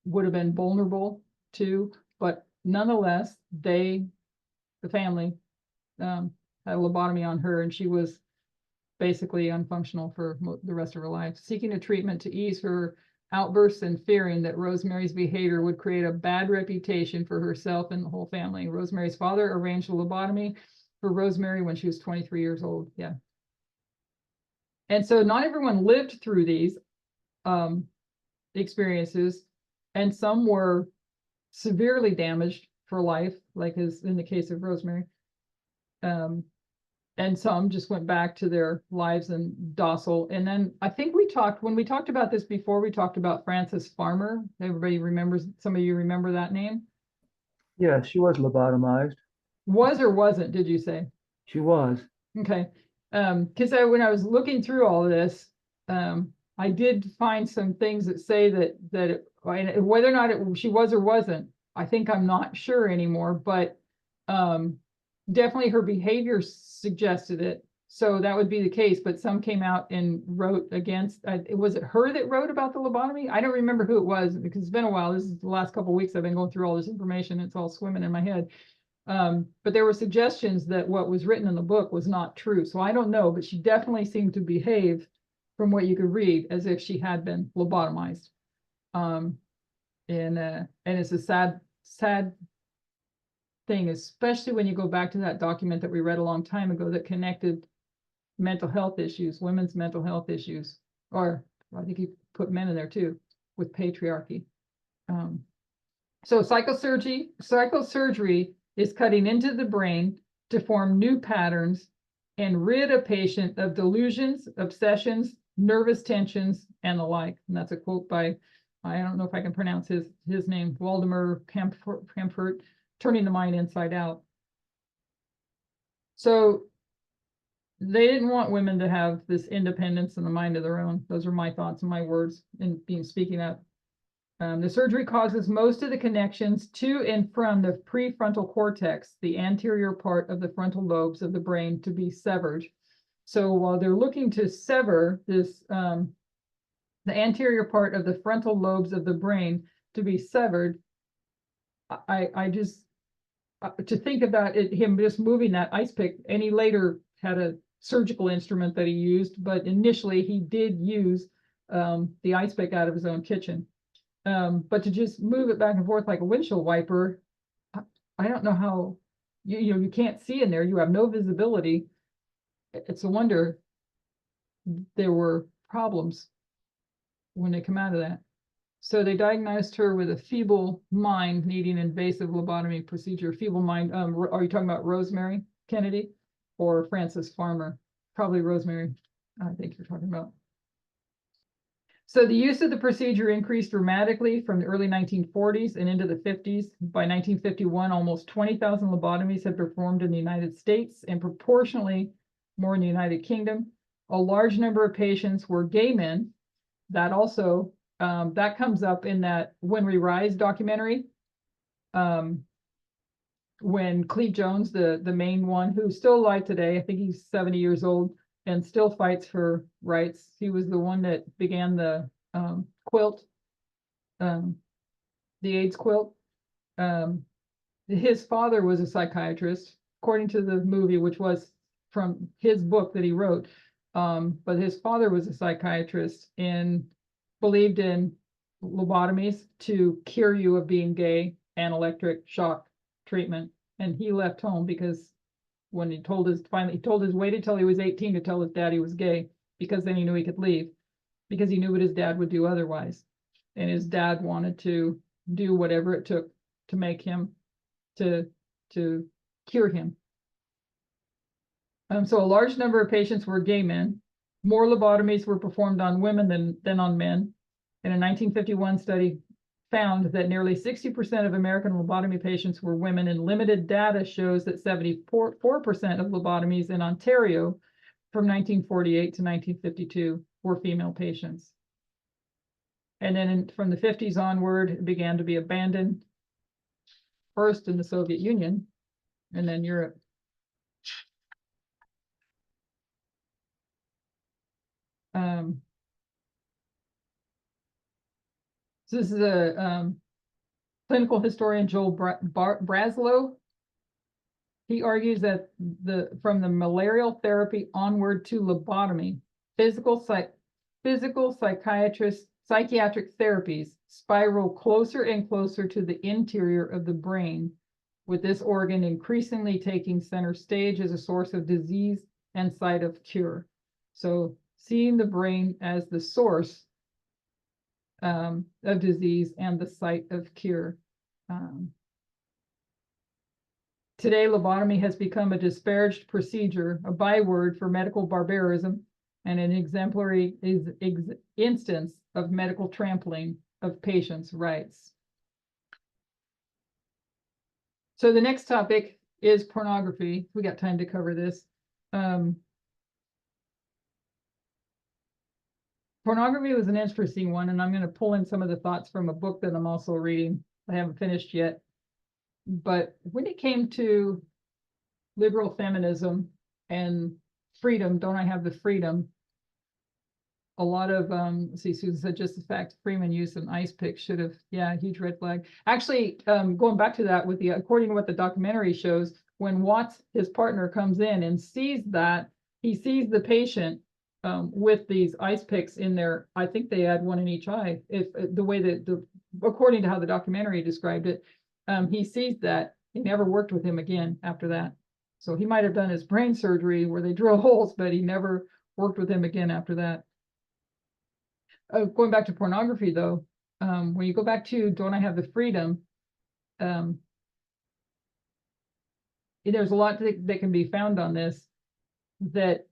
would have been vulnerable too, but nonetheless, the family, had a lobotomy on her, and she was basically unfunctional for the rest of her life, seeking a treatment to ease her outbursts and fearing that Rosemary's behavior would create a bad reputation for herself and the whole family. Rosemary's father arranged a lobotomy for Rosemary when she was 23 years old. Yeah. And so not everyone lived through these experiences, and some were severely damaged for life, like as in the case of Rosemary. And some just went back to their lives and docile. And then I think when we talked about this before, we talked about Frances Farmer. Everybody remembers, some of you remember that name? Yeah, she was lobotomized. Was or wasn't, did you say? She was. Okay. Because when I was looking through all of this, I did find some things that say that whether or not she was or wasn't, I think I'm not sure anymore, but definitely her behavior suggested it. So that would be the case, but some came out and wrote against, was it her that wrote about the lobotomy? I don't remember who it was because it's been a while. This is the last couple of weeks I've been going through all this information. It's all swimming in my head. But there were suggestions that what was written in the book was not true. So I don't know, but she definitely seemed to behave from what you could read as if she had been lobotomized. And it's a sad thing, especially when you go back to that document that we read a long time ago that connected mental health issues, women's mental health issues, or I think you put men in there too, with patriarchy. So psychosurgery is cutting into the brain to form new patterns and rid a patient of delusions, obsessions, nervous tensions, and the like. And that's a quote by, I don't know if I can pronounce his name, Waldemar Kempfert, Turning the Mind Inside Out. So they didn't want women to have this independence in the mind of their own. Those are my thoughts and my words in speaking up. The surgery causes most of the connections to and from the prefrontal cortex, the anterior part of the frontal lobes of the brain, to be severed. So while they're looking to sever this, the anterior part of the frontal lobes of the brain to be severed, I just, to think about it, him just moving that ice pick, and he later had a surgical instrument that he used, but initially he did use the ice pick out of his own kitchen. But to just move it back and forth like a windshield wiper, I don't know how, you can't see in there, you have no visibility. It's a wonder there were problems when they come out of that. So they diagnosed her with a feeble mind needing invasive lobotomy procedure. Feeble mind, are you talking about Rosemary Kennedy or Frances Farmer? Probably Rosemary, I think you're talking about. So the use of the procedure increased dramatically from the early 1940s and into the 50s. By 1951, almost 20,000 lobotomies had performed in the United States, and proportionally more in the United Kingdom. A large number of patients were gay men. That also, that comes up in that When We Rise documentary. When Cleve Jones, the main one, who's still alive today, I think he's 70 years old, and still fights for rights. He was the one that began the quilt, the AIDS quilt. His father was a psychiatrist, according to the movie, which was from his book that he wrote. But his father was a psychiatrist and believed in lobotomies to cure you of being gay and electric shock treatment. And he left home because when he told his, waited till he was 18 to tell his dad he was gay, because then he knew he could leave, because he knew what his dad would do otherwise. And his dad wanted to do whatever it took to make him, to cure him. So a large number of patients were gay men. More lobotomies were performed on women than on men. And a 1951 study found that nearly 60% of American lobotomy patients were women, and limited data shows that 74% of lobotomies in Ontario from 1948 to 1952 were female patients. And then from the 50s onward, it began to be abandoned, first in the Soviet Union and then Europe. So this is a clinical historian, Joel Braslow. He argues that from the malarial therapy onward to lobotomy, physical psychiatric therapies spiral closer and closer to the interior of the brain, with this organ increasingly taking center stage as a source of disease and site of cure. So seeing the brain as the source of disease and the site of cure. Today, lobotomy has become a disparaged procedure, a byword for medical barbarism, and an exemplary instance of medical trampling of patients' rights. So the next topic is pornography. We got time to cover this. Pornography was an interesting one, and I'm going to pull in some of the thoughts from a book that I'm also reading. I haven't finished yet. But when it came to liberal feminism and freedom, don't I have the freedom? A lot of, let's see, Susan said just the fact Freeman used an ice pick should have, yeah, huge red flag. Actually, going back to that with according to what the documentary shows, when Watts, his partner, comes in and sees that, he sees the patient with these ice picks in there. I think they had one in each eye. If the way that according to how the documentary described it, he sees that. He never worked with him again after that. So he might have done his brain surgery where they drill holes, but he never worked with him again after that. Going back to pornography, though, when you go back to Don't I Have the Freedom, there's a lot that can be found on this, that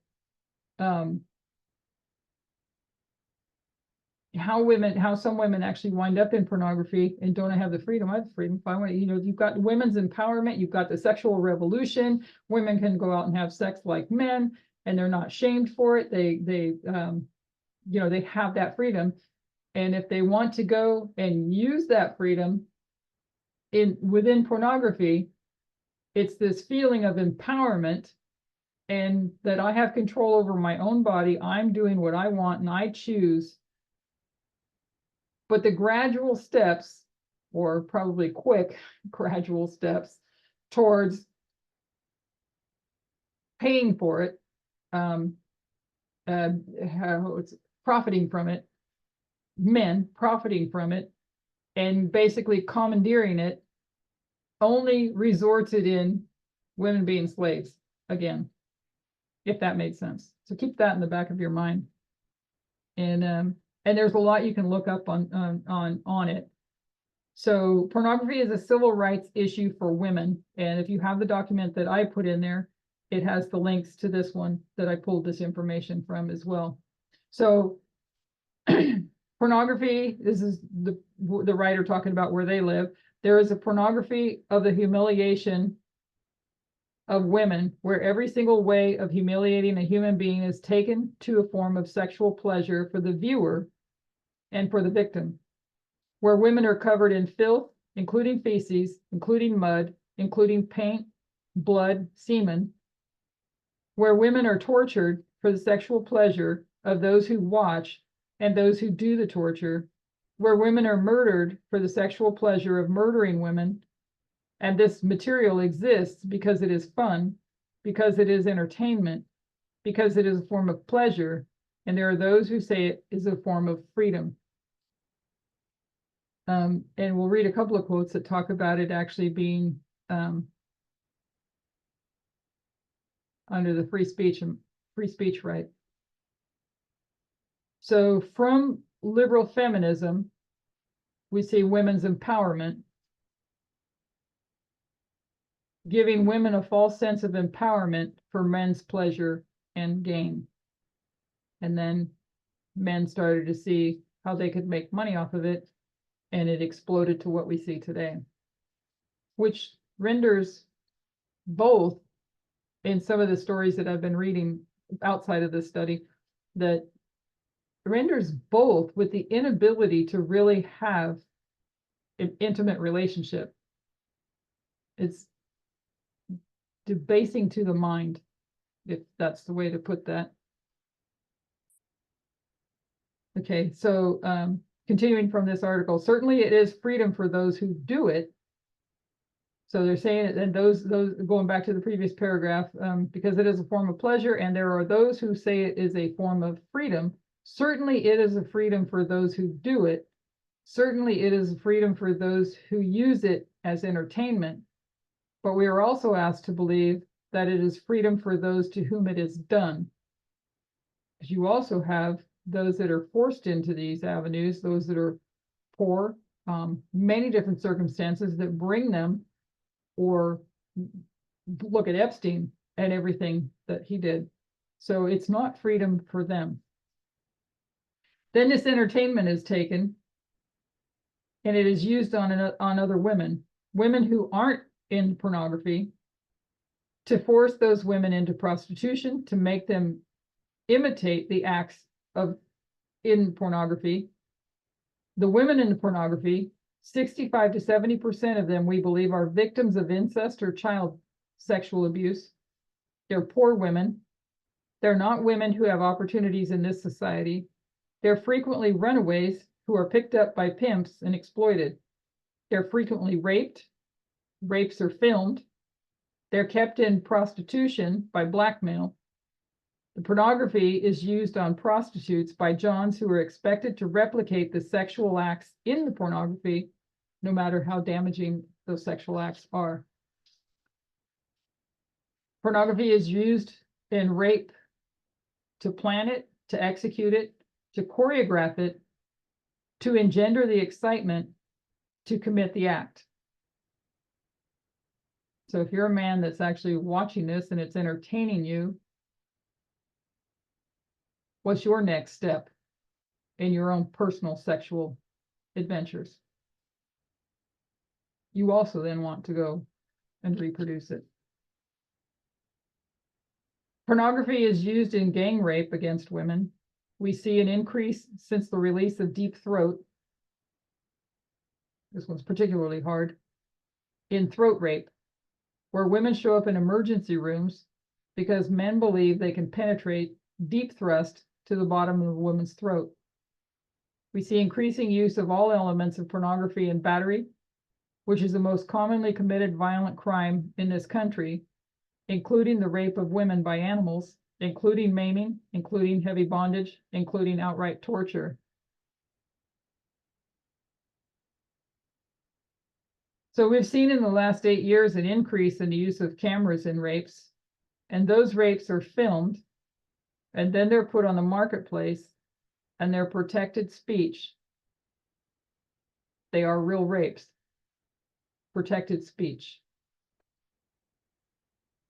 how some women actually wind up in pornography and don't I have the freedom. I have the freedom. If I want, you've got women's empowerment, you've got the sexual revolution. Women can go out and have sex like men, and they're not shamed for it. They have that freedom. And if they want to go and use that freedom within pornography, it's this feeling of empowerment and that I have control over my own body. I'm doing what I want and I choose. But the gradual steps, or probably quick gradual steps towards paying for it, it's profiting from it, men profiting from it, and basically commandeering it, only resulted in women being slaves again, if that made sense. So keep that in the back of your mind. And there's a lot you can look up on it. So pornography is a civil rights issue for women. And if you have the document that I put in there, it has the links to this one that I pulled this information from as well. So pornography, this is the writer talking about where they live. There is a pornography of the humiliation of women, where every single way of humiliating a human being is taken to a form of sexual pleasure for the viewer and for the victim, where women are covered in filth, including feces, including mud, including paint, blood, semen, where women are tortured for the sexual pleasure of those who watch and those who do the torture, where women are murdered for the sexual pleasure of murdering women. And this material exists because it is fun, because it is entertainment, because it is a form of pleasure, and there are those who say it is a form of freedom. And we'll read a couple of quotes that talk about it actually being under the free speech right. So from liberal feminism, we see women's empowerment, giving women a false sense of empowerment for men's pleasure and gain. And then men started to see how they could make money off of it, and it exploded to what we see today, which renders both, in some of the stories that I've been reading outside of this study, that renders both with the inability to really have an intimate relationship. It's debasing to the mind, if that's the way to put that. Okay, so continuing from this article, certainly it is freedom for those who do it. So they're saying that those going back to the previous paragraph, because it is a form of pleasure, and there are those who say it is a form of freedom. Certainly it is a freedom for those who do it. Certainly it is a freedom for those who use it as entertainment. But we are also asked to believe that it is freedom for those to whom it is done. Because you also have those that are forced into these avenues, those that are poor, many different circumstances that bring them, or look at Epstein and everything that he did. So it's not freedom for them. Then this entertainment is taken and it is used on other women who aren't in pornography, to force those women into prostitution, to make them imitate the acts in pornography. The women in the pornography, 65 to 70% of them, we believe, are victims of incest or child sexual abuse. They're poor women. They're not women who have opportunities in this society. They're frequently runaways who are picked up by pimps and exploited. They're frequently raped. Rapes are filmed. They're kept in prostitution by blackmail. The pornography is used on prostitutes by Johns who are expected to replicate the sexual acts in the pornography, no matter how damaging those sexual acts are. Pornography is used in rape to plan it, to execute it, to choreograph it, to engender the excitement, to commit the act. So if you're a man that's actually watching this and it's entertaining you, what's your next step in your own personal sexual adventures? You also then want to go and reproduce it. Pornography is used in gang rape against women. We see an increase since the release of Deep Throat. This one's particularly hard. In throat rape, where women show up in emergency rooms because men believe they can penetrate deep thrust to the bottom of a woman's throat. We see increasing use of all elements of pornography and battery, which is the most commonly committed violent crime in this country, including the rape of women by animals, including maiming, including heavy bondage, including outright torture. So we've seen in the last 8 years an increase in the use of cameras in rapes, and those rapes are filmed, and then they're put on the marketplace, and they're protected speech. They are real rapes, protected speech.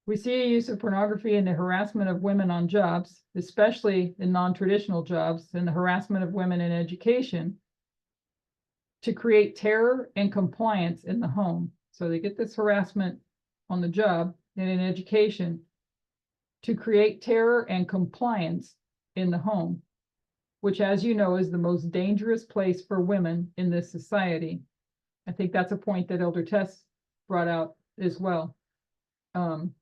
We see a use of pornography in the harassment of women on jobs, especially in non-traditional jobs, and the harassment of women in education, to create terror and compliance in the home. So they get this harassment on the job and in education to create terror and compliance in the home, which, as you know, is the most dangerous place for women in this society. I think that's a point that Elder Tess brought out as well. Trying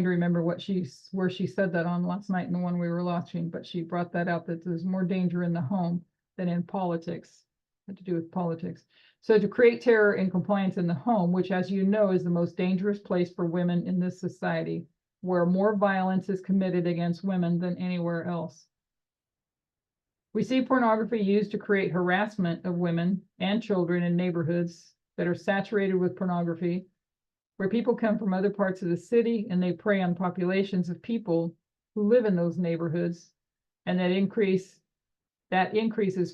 to remember where she said that on last night in the one we were watching, but she brought that out, that there's more danger in the home than in politics. Had to do with politics. So to create terror and compliance in the home, which, as you know, is the most dangerous place for women in this society, where more violence is committed against women than anywhere else. We see pornography used to create harassment of women and children in neighborhoods that are saturated with pornography, where people come from other parts of the city and they prey on populations of people who live in those neighborhoods, and that increases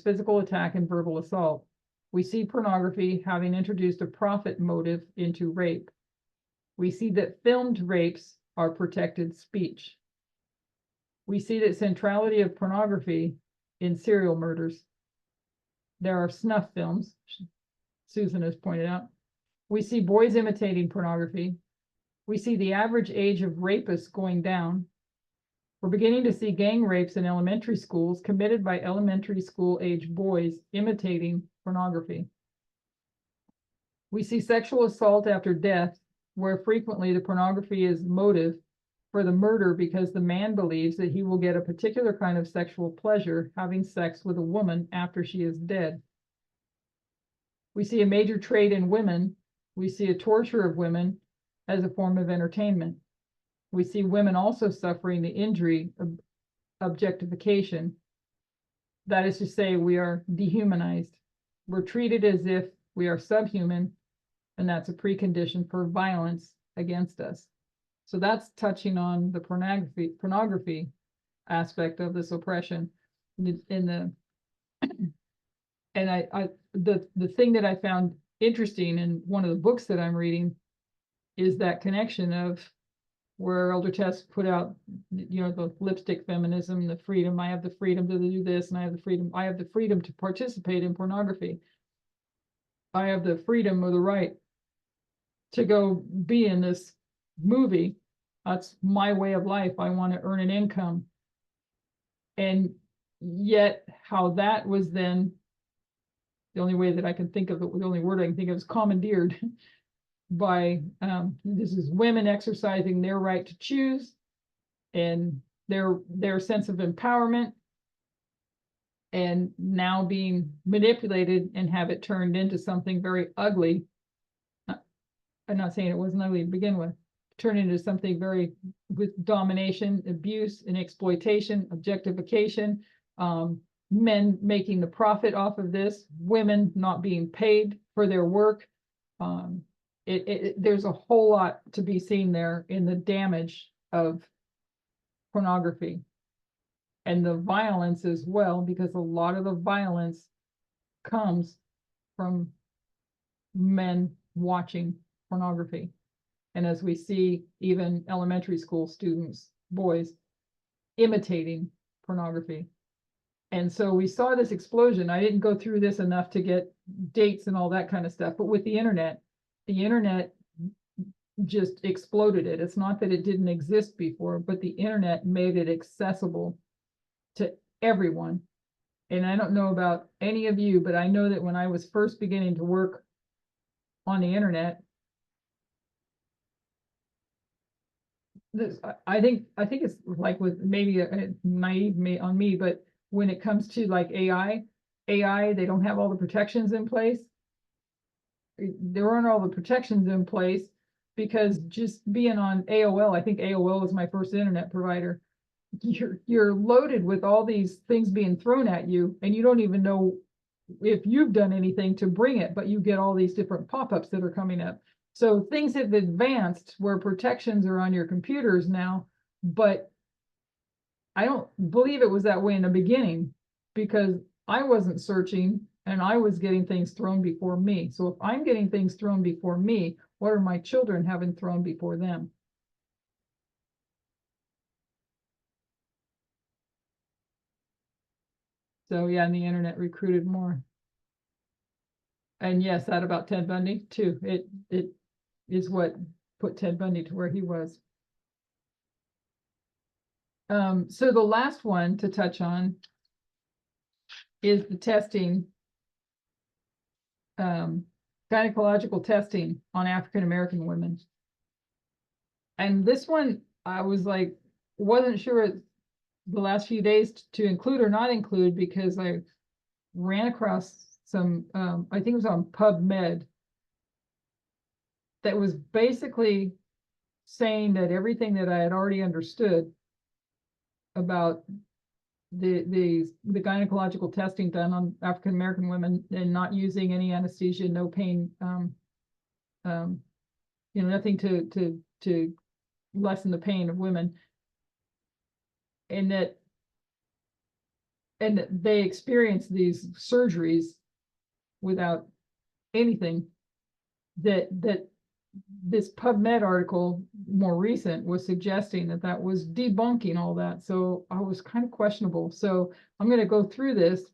physical attack and verbal assault. We see pornography having introduced a profit motive into rape. We see that filmed rapes are protected speech. We see that centrality of pornography in serial murders. There are snuff films, Susan has pointed out. We see boys imitating pornography. We see the average age of rapists going down. We're beginning to see gang rapes in elementary schools committed by elementary school age boys imitating pornography. We see sexual assault after death, where frequently the pornography is motive for the murder because the man believes that he will get a particular kind of sexual pleasure having sex with a woman after she is dead. We see a major trait in women. We see a torture of women as a form of entertainment. We see women also suffering the injury of objectification. That is to say, we are dehumanized. We're treated as if we are subhuman, and that's a precondition for violence against us. So that's touching on the pornography aspect of this oppression. And the thing that I found interesting in one of the books that I'm reading is that connection of where Elder Tess put out, the lipstick feminism, the freedom. I have the freedom to do this, and I have the freedom to participate in pornography. I have the freedom or the right to go be in this movie. That's my way of life. I want to earn an income. And yet how that was then, the only way that I can think of it, the only word I can think of is commandeered by, this is women exercising their right to choose and their sense of empowerment, and now being manipulated and have it turned into something very ugly. I'm not saying it wasn't ugly to begin with, turned into something very with domination, abuse, and exploitation, objectification, men making the profit off of this, women not being paid for their work. There's a whole lot to be seen there in the damage of pornography and the violence as well, because a lot of the violence comes from men watching pornography. And as we see, even elementary school students, boys, imitating pornography. And so we saw this explosion. I didn't go through this enough to get dates and all that kind of stuff, but with the internet just exploded it. It's not that it didn't exist before, but the internet made it accessible to everyone. And I don't know about any of you, but I know that when I was first beginning to work on the internet, I think it's like with maybe a naive on me, but when it comes to like AI, they don't have all the protections in place. There aren't all the protections in place because just being on AOL, I think AOL was my first internet provider. You're loaded with all these things being thrown at you, and you don't even know if you've done anything to bring it, but you get all these different pop-ups that are coming up. So things have advanced where protections are on your computers now, but I don't believe it was that way in the beginning because I wasn't searching and I was getting things thrown before me. So if I'm getting things thrown before me, what are my children having thrown before them? So yeah, and the internet recruited more. And yes, that about Ted Bundy too. It is what put Ted Bundy to where he was. So the last one to touch on is the testing, gynecological testing on African American women. And this one, I was like, wasn't sure the last few days to include or not include because I ran across some, I think it was on PubMed, that was basically saying that everything that I had already understood about the gynecological testing done on African American women and not using any anesthesia, no pain, nothing to lessen the pain of women, and that they experience these surgeries without anything, that this PubMed article, more recent, was suggesting that was debunking all that. So I was kind of questionable. So I'm going to go through this,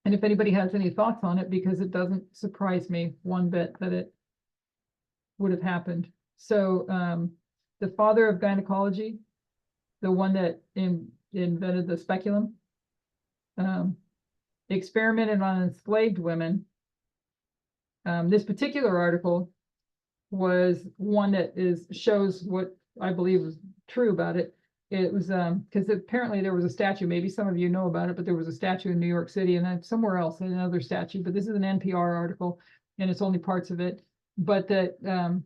and if anybody has any thoughts on it, because it doesn't surprise me one bit that it would have happened. So the father of gynecology, the one that invented the speculum, experimented on enslaved women. This particular article was one that shows what I believe was true about it. It was, because apparently there was a statue, maybe some of you know about it, but there was a statue in New York City and then somewhere else, another statue, but this is an NPR article and it's only parts of it. But that,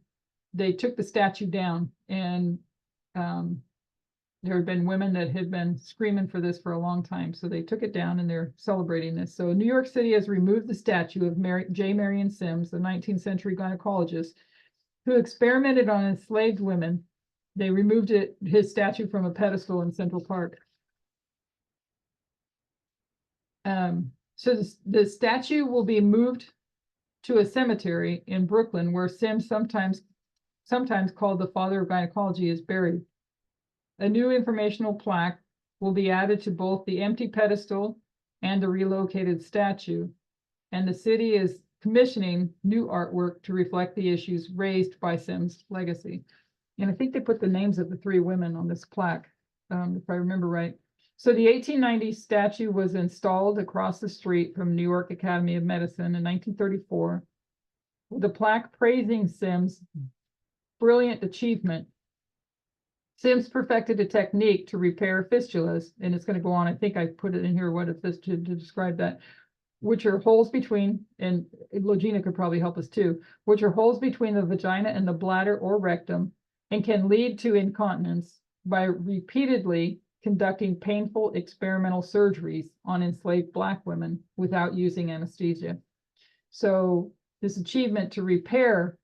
they took the statue down and, there had been women that had been screaming for this for a long time, so they took it down and they're celebrating this. So New York City has removed the statue of J. Marion Sims, the 19th century gynecologist, who experimented on enslaved women. They removed his statue from a pedestal in Central Park. So the statue will be moved to a cemetery in Brooklyn, where Sims, sometimes called the father of gynecology, is buried. A new informational plaque will be added to both the empty pedestal and the relocated statue, and the city is commissioning new artwork to reflect the issues raised by Sims' legacy. And I think they put the names of the 3 women on this plaque, if I remember right. So the 1890 statue was installed across the street from New York Academy of Medicine in 1934, with a plaque praising Sims' brilliant achievement. Sims perfected a technique to repair fistulas, and it's going to go on. I think I put it in here, what if this to describe that, which are holes between, and Logina could probably help us too, which are holes between the vagina and the bladder or rectum, and can lead to incontinence by repeatedly conducting painful experimental surgeries on enslaved Black women without using anesthesia. So this achievement to repair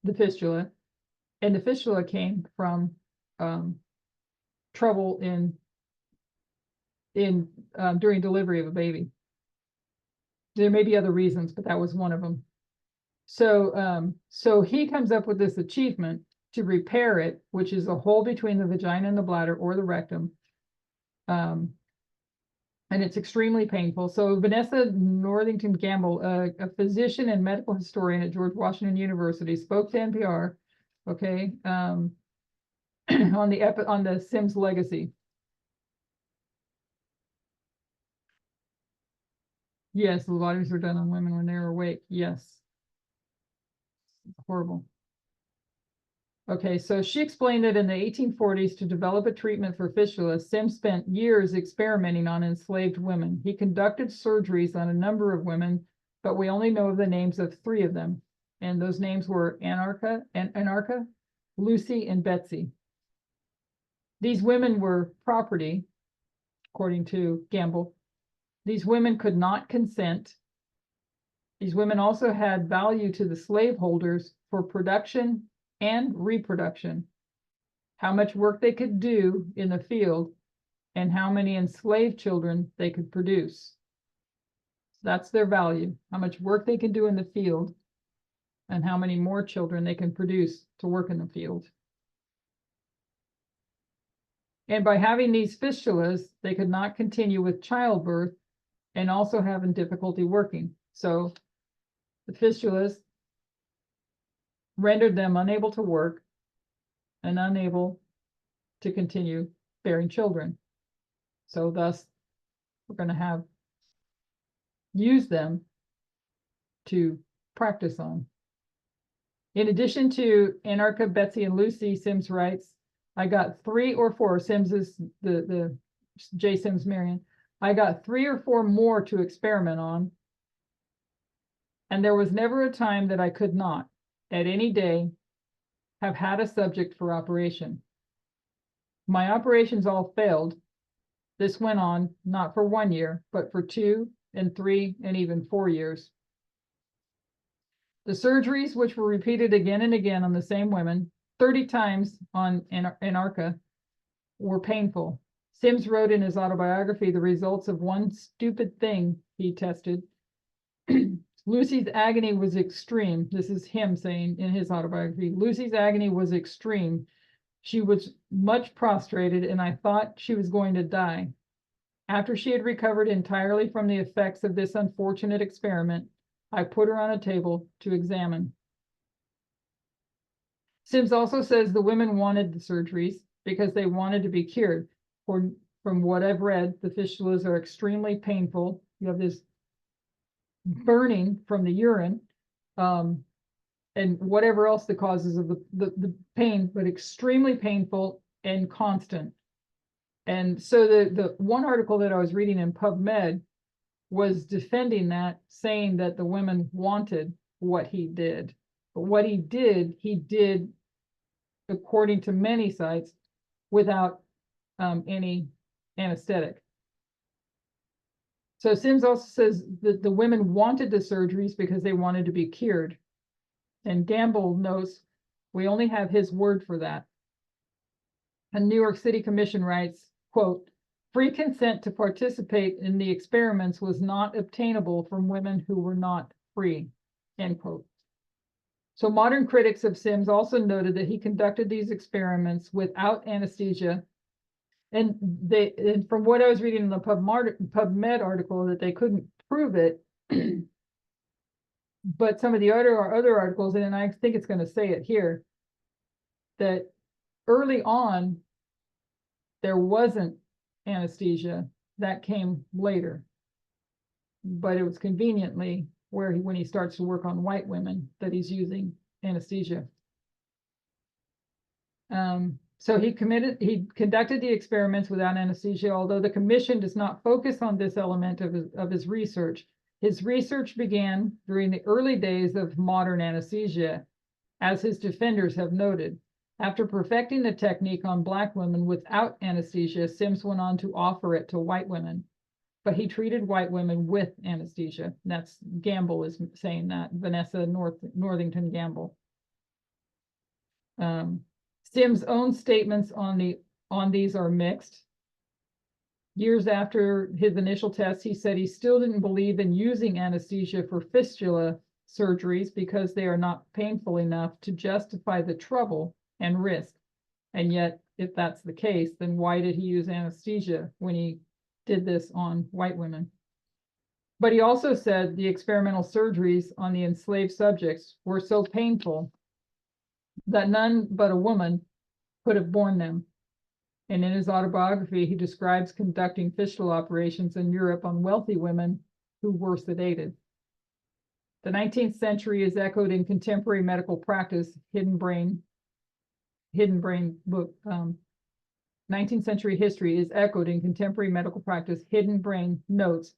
the fistula, and the fistula came from trouble during delivery of a baby. There may be other reasons, but that was one of them. So he comes up with this achievement to repair it, which is a hole between the vagina and the bladder or the rectum. And it's extremely painful. So Vanessa Northington Gamble, a physician and medical historian at George Washington University, spoke to NPR, okay, on the Sims legacy. Yes, lobotomies were done on women when they were awake. Yes. Horrible. Okay, so she explained that in the 1840s, to develop a treatment for fistula, Sims spent years experimenting on enslaved women. He conducted surgeries on a number of women, but we only know the names of 3 of them. And those names were Anarcha, Lucy, and Betsy. These women were property, according to Gamble. These women could not consent. These women also had value to the slaveholders for production and reproduction, how much work they could do in the field, and how many enslaved children they could produce. That's their value, how much work they can do in the field, and how many more children they can produce to work in the field. And by having these fistulas, they could not continue with childbirth and also having difficulty working. So the fistulas rendered them unable to work and unable to continue bearing children. So thus, we're going to use them to practice on. In addition to Anarcha, Betsy, and Lucy, Sims writes, I got 3 or 4, Sims is the J. Sims Marion, I got 3 or 4 more to experiment on, and there was never a time that I could not, at any day, have had a subject for operation. My operations all failed. This went on, not for 1 year, but for 2 and 3 and even 4 years. The surgeries, which were repeated again and again on the same women, 30 times on Anarcha, were painful. Sims wrote in his autobiography the results of one stupid thing he tested. Lucy's agony was extreme. This is him saying in his autobiography, Lucy's agony was extreme. She was much prostrated, and I thought she was going to die. After she had recovered entirely from the effects of this unfortunate experiment, I put her on a table to examine. Sims also says the women wanted the surgeries because they wanted to be cured. From what I've read, the fistulas are extremely painful. You have this burning from the urine. and whatever else the causes of the pain, but extremely painful and constant. And so the one article that I was reading in PubMed was defending that, saying that the women wanted what he did. But what he did, according to many sites, without any anesthetic. So Sims also says that the women wanted the surgeries because they wanted to be cured. And Gamble knows we only have his word for that. A New York City Commission writes, quote, free consent to participate in the experiments was not obtainable from women who were not free, end quote. So modern critics of Sims also noted that he conducted these experiments without anesthesia. And from what I was reading in the PubMed article, that they couldn't prove it. But some of the other articles, and I think it's going to say it here, that early on, there wasn't anesthesia. That came later. But it was conveniently when he starts to work on white women that he's using anesthesia. So he conducted the experiments without anesthesia, although the commission does not focus on this element of his research. His research began during the early days of modern anesthesia, as his defenders have noted. After perfecting the technique on Black women without anesthesia, Sims went on to offer it to white women, but he treated white women with anesthesia. That's Gamble is saying that, Vanessa Northington Gamble. Sims' own statements on these are mixed. Years after his initial test, he said he still didn't believe in using anesthesia for fistula surgeries because they are not painful enough to justify the trouble and risk. And yet, if that's the case, then why did he use anesthesia when he did this on white women? But he also said the experimental surgeries on the enslaved subjects were so painful that none but a woman could have borne them. And in his autobiography, he describes conducting fistula operations in Europe on wealthy women who were sedated. The 19th century is echoed in contemporary medical practice, Hidden Brain book. 19th century history is echoed in contemporary medical practice. Hidden Brain notes,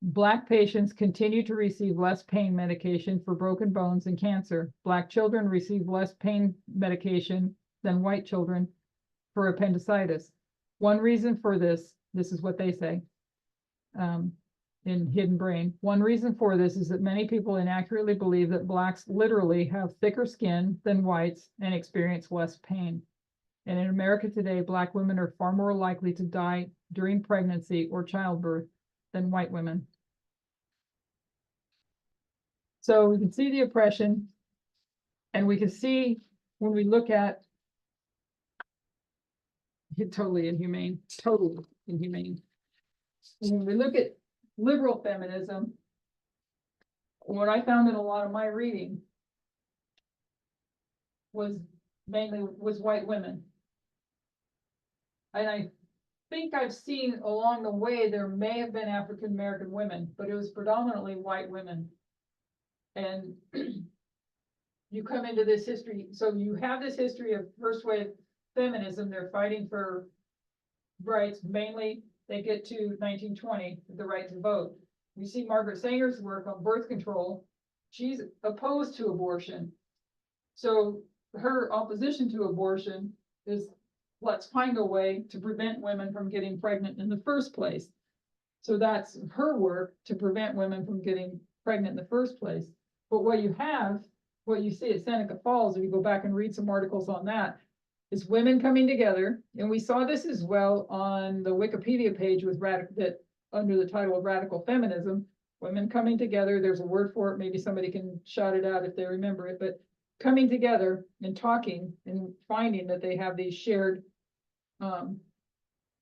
Black patients continue to receive less pain medication for broken bones and cancer. Black children receive less pain medication than white children for appendicitis. One reason for this is what they say in Hidden Brain. One reason for this is that many people inaccurately believe that Blacks literally have thicker skin than whites and experience less pain. And in America today, Black women are far more likely to die during pregnancy or childbirth than white women. So we can see the oppression, and we can see when we look at totally inhumane. When we look at liberal feminism, what I found in a lot of my reading was mainly white women. And I think I've seen along the way there may have been African American women, but it was predominantly white women. And you come into this history, so you have this history of first wave feminism. They're fighting for rights. Mainly, they get to 1920, the right to vote. We see Margaret Sanger's work on birth control. She's opposed to abortion. So her opposition to abortion is, let's find a way to prevent women from getting pregnant in the first place. So that's her work, to prevent women from getting pregnant in the first place. But what you see at Seneca Falls, if you go back and read some articles on that, is women coming together. And we saw this as well on the Wikipedia page with under the title of Radical Feminism, women coming together. There's a word for it. Maybe somebody can shout it out if they remember it, but coming together and talking and finding that they have these shared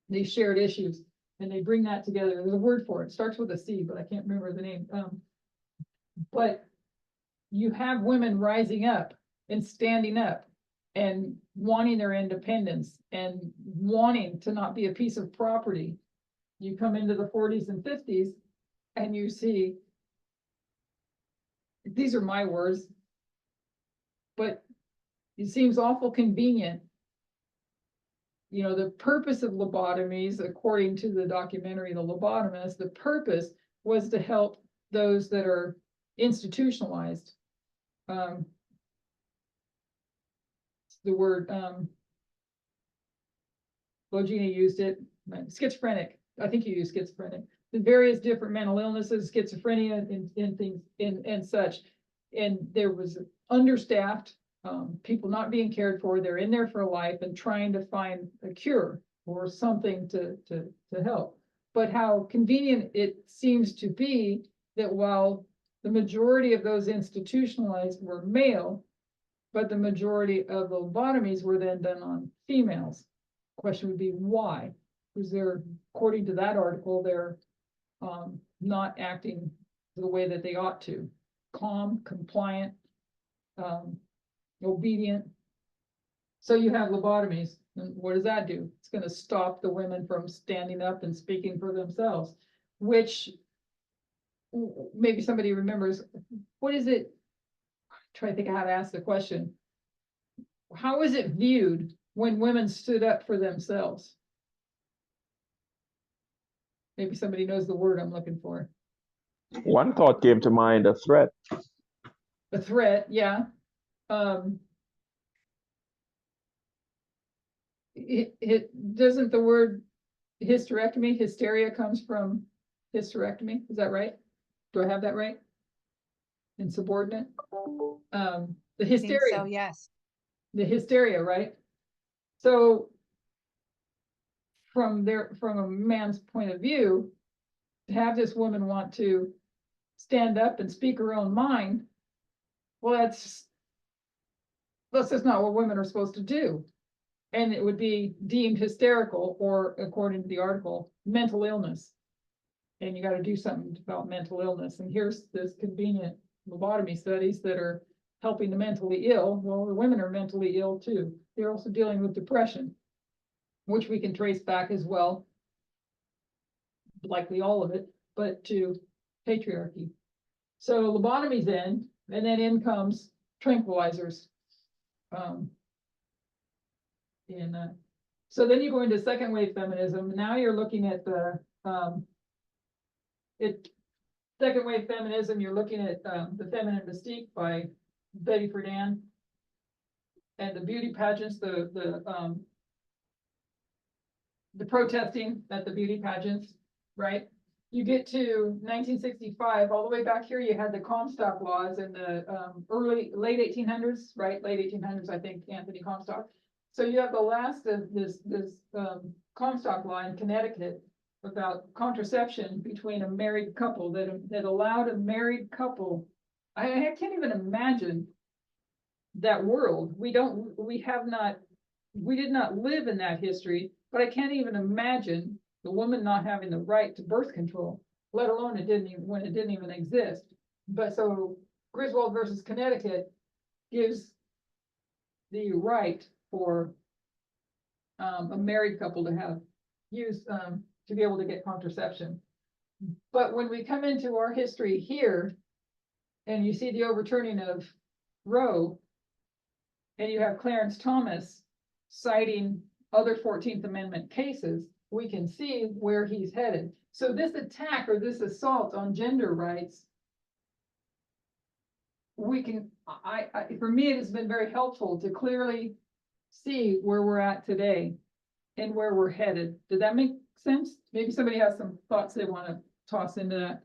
issues, and they bring that together. There's a word for it. It starts with a C, but I can't remember the name. But you have women rising up and standing up and wanting their independence and wanting to not be a piece of property. You come into the 40s and 50s and you see, these are my words, but it seems awful convenient. You know, the purpose of lobotomies, according to the documentary, The Lobotomist, the purpose was to help those that are institutionalized. The word, Gina used it, schizophrenic. I think you used schizophrenic. The various different mental illnesses, schizophrenia and things and such. And there was understaffed, people not being cared for. They're in there for a life and trying to find a cure or something to help. But how convenient it seems to be that while the majority of those institutionalized were male, but the majority of the lobotomies were then done on females. Question would be why? Because they're, according to that article, they're not acting the way that they ought to. Calm, compliant, obedient. So you have lobotomies, and what does that do? It's going to stop the women from standing up and speaking for themselves, which maybe somebody remembers. What is it? Try to think of how to ask the question. How is it viewed when women stood up for themselves? Maybe somebody knows the word I'm looking for. One thought came to mind, a threat. A threat, yeah. It doesn't the word hysterectomy, hysteria comes from hysterectomy, is that right? Do I have that right? Insubordinate? The I think hysteria. so, yes. The hysteria, right? So from a man's point of view, to have this woman want to stand up and speak her own mind, well, that's just not what women are supposed to do. And it would be deemed hysterical, or according to the article, mental illness. And you got to do something about mental illness. And here's this convenient lobotomy studies that are helping the mentally ill. Well, the women are mentally ill too. They're also dealing with depression, which we can trace back as well, likely all of it, but to patriarchy. So lobotomies end, and then in comes tranquilizers. So then you go into second wave feminism. Now you're looking at the second wave feminism. You're looking at the Feminine Mystique by Betty Friedan, and the beauty pageants, the protesting at the beauty pageants, right? You get to 1965, all the way back here, you had the Comstock laws in the late 1800s, right? Late 1800s, I think, Anthony Comstock. So you have the last of this Comstock law in Connecticut about contraception between a married couple that allowed a married couple. I can't even imagine that world. We did not live in that history, but I can't even imagine the woman not having the right to birth control, let alone when it didn't even exist. But so Griswold versus Connecticut gives the right for a married couple to to be able to get contraception. But when we come into our history here, and you see the overturning of Roe, and you have Clarence Thomas citing other 14th Amendment cases, we can see where he's headed. So this attack or this assault on gender rights, for me, it has been very helpful to clearly see where we're at today and where we're headed. Did that make sense? Maybe somebody has some thoughts they want to toss into that.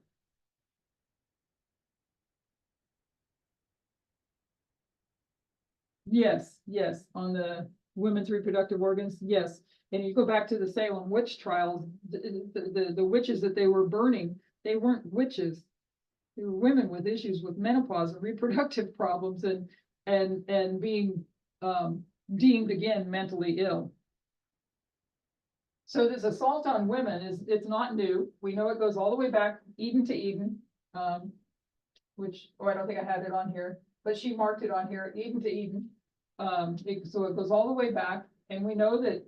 Yes, on the women's reproductive organs, yes. And you go back to the Salem witch trials, the witches that they were burning, they weren't witches. They were women with issues with menopause and reproductive problems and being deemed again mentally ill. So this assault on women it's not new. We know it goes all the way back Eden to Eden, which I don't think I had it on here, but she marked it on here, Eden to Eden. So it goes all the way back, and we know that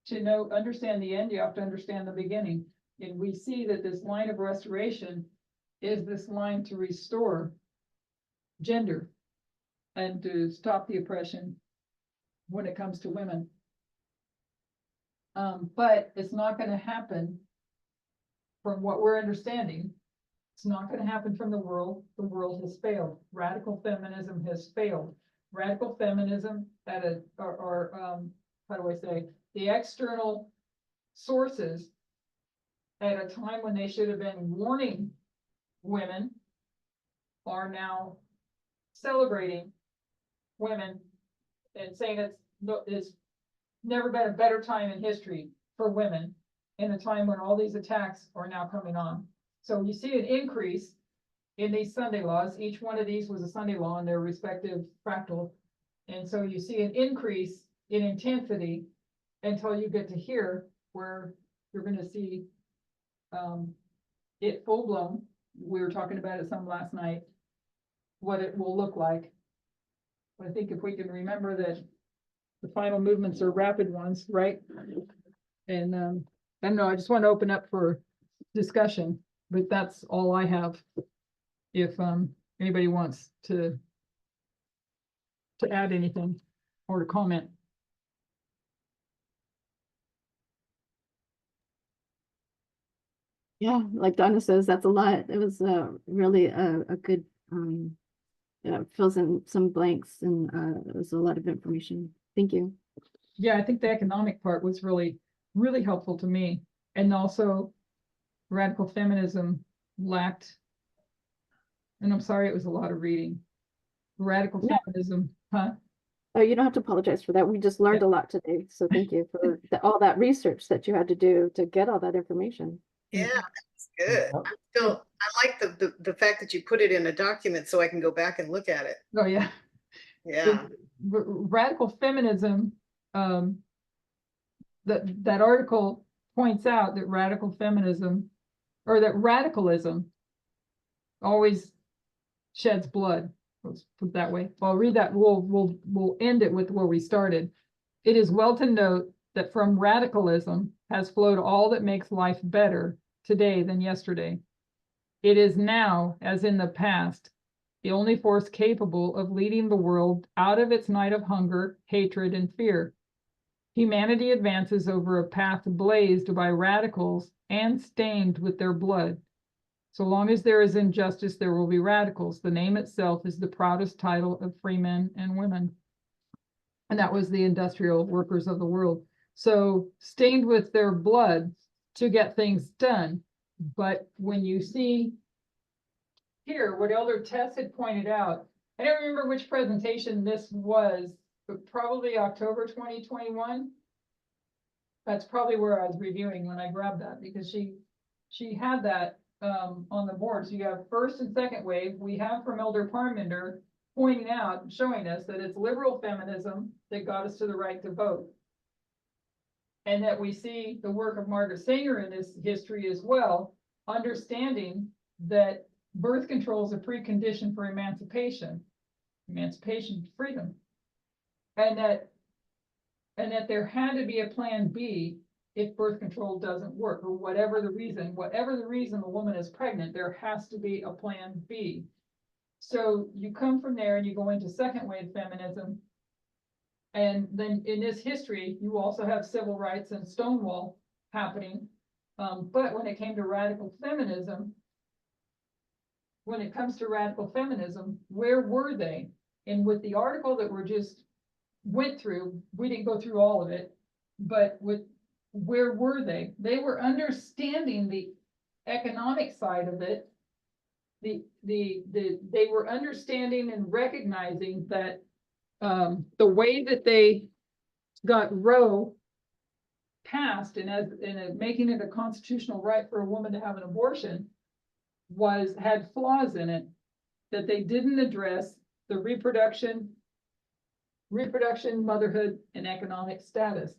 to understand the end, you have to understand the beginning. And we see that this line of restoration is this line to restore gender. and to stop the oppression when it comes to women. But it's not going to happen from what we're understanding. It's not going to happen from the world. The world has failed. Radical feminism has failed. Radical feminism how do I say, the external sources at a time when they should have been warning women are now celebrating women and saying it's never been a better time in history for women in a time when all these attacks are now coming on. So you see an increase in these Sunday laws. Each one of these was a Sunday law in their respective fractal. And so you see an increase in intensity until you get to here where you're going to see it full blown. We were talking about it some last night, what it will look like. I think if we can remember that the final movements are rapid ones, right? And I don't know, I just want to open up for discussion, but that's all I have. If anybody wants to add anything or to comment. Yeah, like Donna says, that's a lot. It was really a good, fills in some blanks, and it was a lot of information. Thank you. Yeah, I think the economic part was really, really helpful to me. And also radical feminism lacked, and I'm sorry, it was a lot of reading. Radical feminism, huh? Oh, you don't have to apologize for that. We just learned a lot today. So thank you for all that research that you had to do to get all that information. Yeah, that's good. I like the fact that you put it in a document so I can go back and look at it. Oh, yeah. Yeah. Radical feminism, that article points out that radical feminism, or that radicalism always sheds blood. Let's put it that way. I'll read that. We'll end it with where we started. It is well to note that from radicalism has flowed all that makes life better today than yesterday. It is now, as in the past, the only force capable of leading the world out of its night of hunger, hatred, and fear. Humanity advances over a path blazed by radicals and stained with their blood. So long as there is injustice, there will be radicals. The name itself is the proudest title of free men and women. And that was the industrial workers of the world. So stained with their blood to get things done. But when you see here, what Elder Tess had pointed out, I don't remember which presentation this was, but probably October 2021. That's probably where I was reviewing when I grabbed that, because she had that on the board. So you have first and second wave. We have from Elder Parminder pointing out, showing us that it's liberal feminism that got us to the right to vote. And that we see the work of Margaret Sanger in this history as well, understanding that birth control is a precondition for emancipation, freedom. And that there had to be a plan B if birth control doesn't work, or whatever the reason the woman is pregnant, there has to be a plan B. So you come from there and you go into second wave feminism. And then in this history, you also have civil rights and Stonewall happening. But when it came to radical feminism, where were they? And with the article that we're just went through, we didn't go through all of it, but where were they? They were understanding the economic side of it. They were understanding and recognizing that the way that they got Roe passed and making it a constitutional right for a woman to have an abortion had flaws in it, that they didn't address the reproduction, motherhood, and economic status,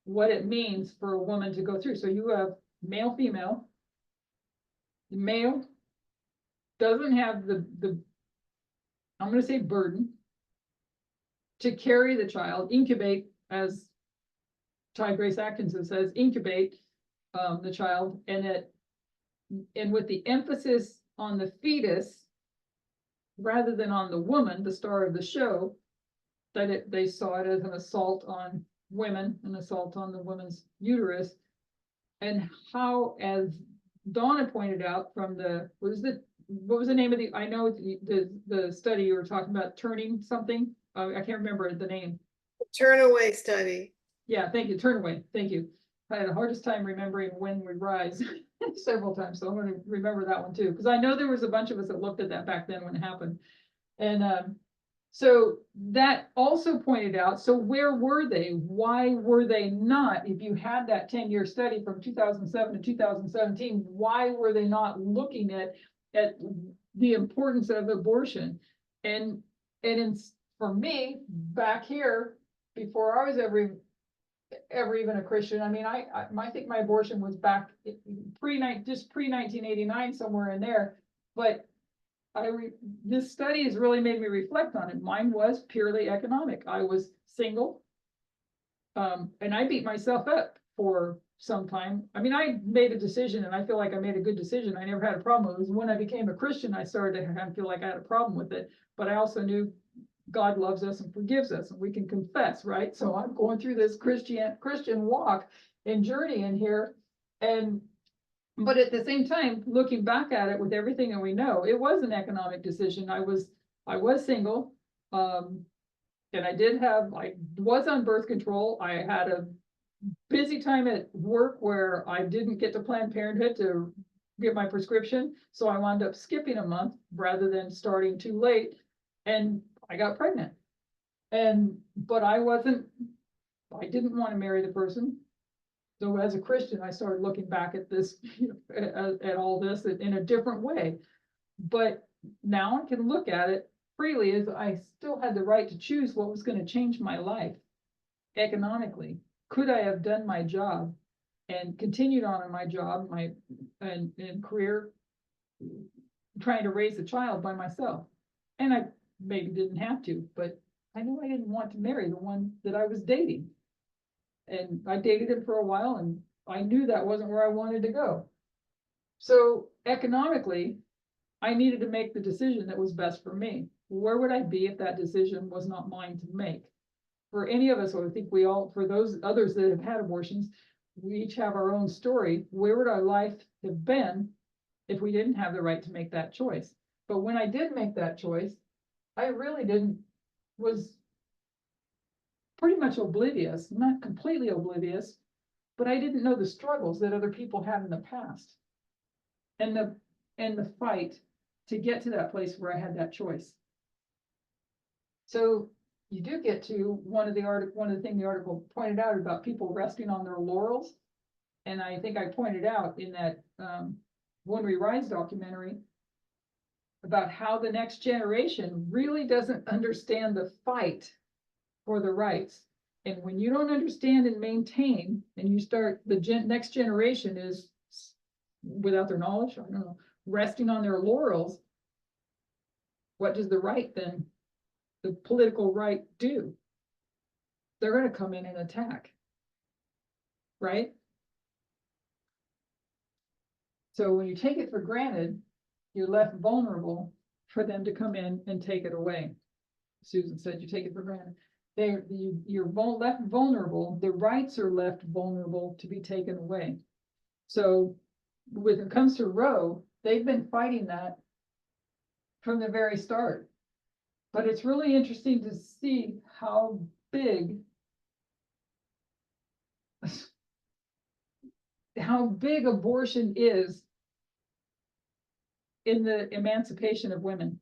what it means for a woman to go through. So you have male, female. The male doesn't have the I'm going to say burden to carry the child, incubate, as Ty Grace Atkinson says, incubate the child, and with the emphasis on the fetus, rather than on the woman, the star of the show, that they saw it as an assault on women, an assault on the woman's uterus. And how, as Donna pointed out from what was the name of I know the study you were talking about, turning something, I can't remember the name. Turn-away study. Yeah, thank you, turn away, thank you. I had the hardest time remembering When We Rise several times, so I'm gonna remember that one too, because I know there was a bunch of us that looked at that back then when it happened. And so that also pointed out, so where were they? Why were they not? If you had that 10-year study from 2007 to 2017, why were they not looking at the importance of abortion? And for me, back here, before I was ever even a Christian, I mean, I think my abortion was back pre-1989, somewhere in there, but this study has really made me reflect on it. Mine was purely economic. I was single. And I beat myself up for some time. I mean, I made a decision and I feel like I made a good decision. I never had a problem. It was when I became a Christian, I started to kind of feel like I had a problem with it. But I also knew God loves us and forgives us and we can confess, right? So I'm going through this Christian walk and journey in here. But at the same time, looking back at it with everything that we know, it was an economic decision. I was single, and I was on birth control. I had a busy time at work where I didn't get to Planned Parenthood to get my prescription. So I wound up skipping a month rather than starting too late, and I got pregnant. But I didn't want to marry the person. So as a Christian, I started looking back at this, at all this in a different way. But now I can look at it freely as I still had the right to choose what was going to change my life economically. Could I have done my job and continued on in my job, and career, trying to raise a child by myself? And I maybe didn't have to, but I knew I didn't want to marry the one that I was dating. And I dated him for a while and I knew that wasn't where I wanted to go. So economically, I needed to make the decision that was best for me. Where would I be if that decision was not mine to make? For any of us, I think for those others that have had abortions, we each have our own story. Where would our life have been if we didn't have the right to make that choice? But when I did make that choice, I really was pretty much oblivious, not completely oblivious, but I didn't know the struggles that other people had in the past and the fight to get to that place where I had that choice. So you do get to one of the things the article pointed out about people resting on their laurels. And I think I pointed out in that When We Rise documentary about how the next generation really doesn't understand the fight for the rights. And when you don't understand and maintain, and you start, next generation is, without their knowledge, I don't know, resting on their laurels, what does the right then, the political right, do? They're going to come in and attack, right? So when you take it for granted, you're left vulnerable for them to come in and take it away. Susan said you take it for granted. You're left vulnerable. The rights are left vulnerable to be taken away. So when it comes to Roe, they've been fighting that from the very start. But it's really interesting to see how big abortion is in the emancipation of women.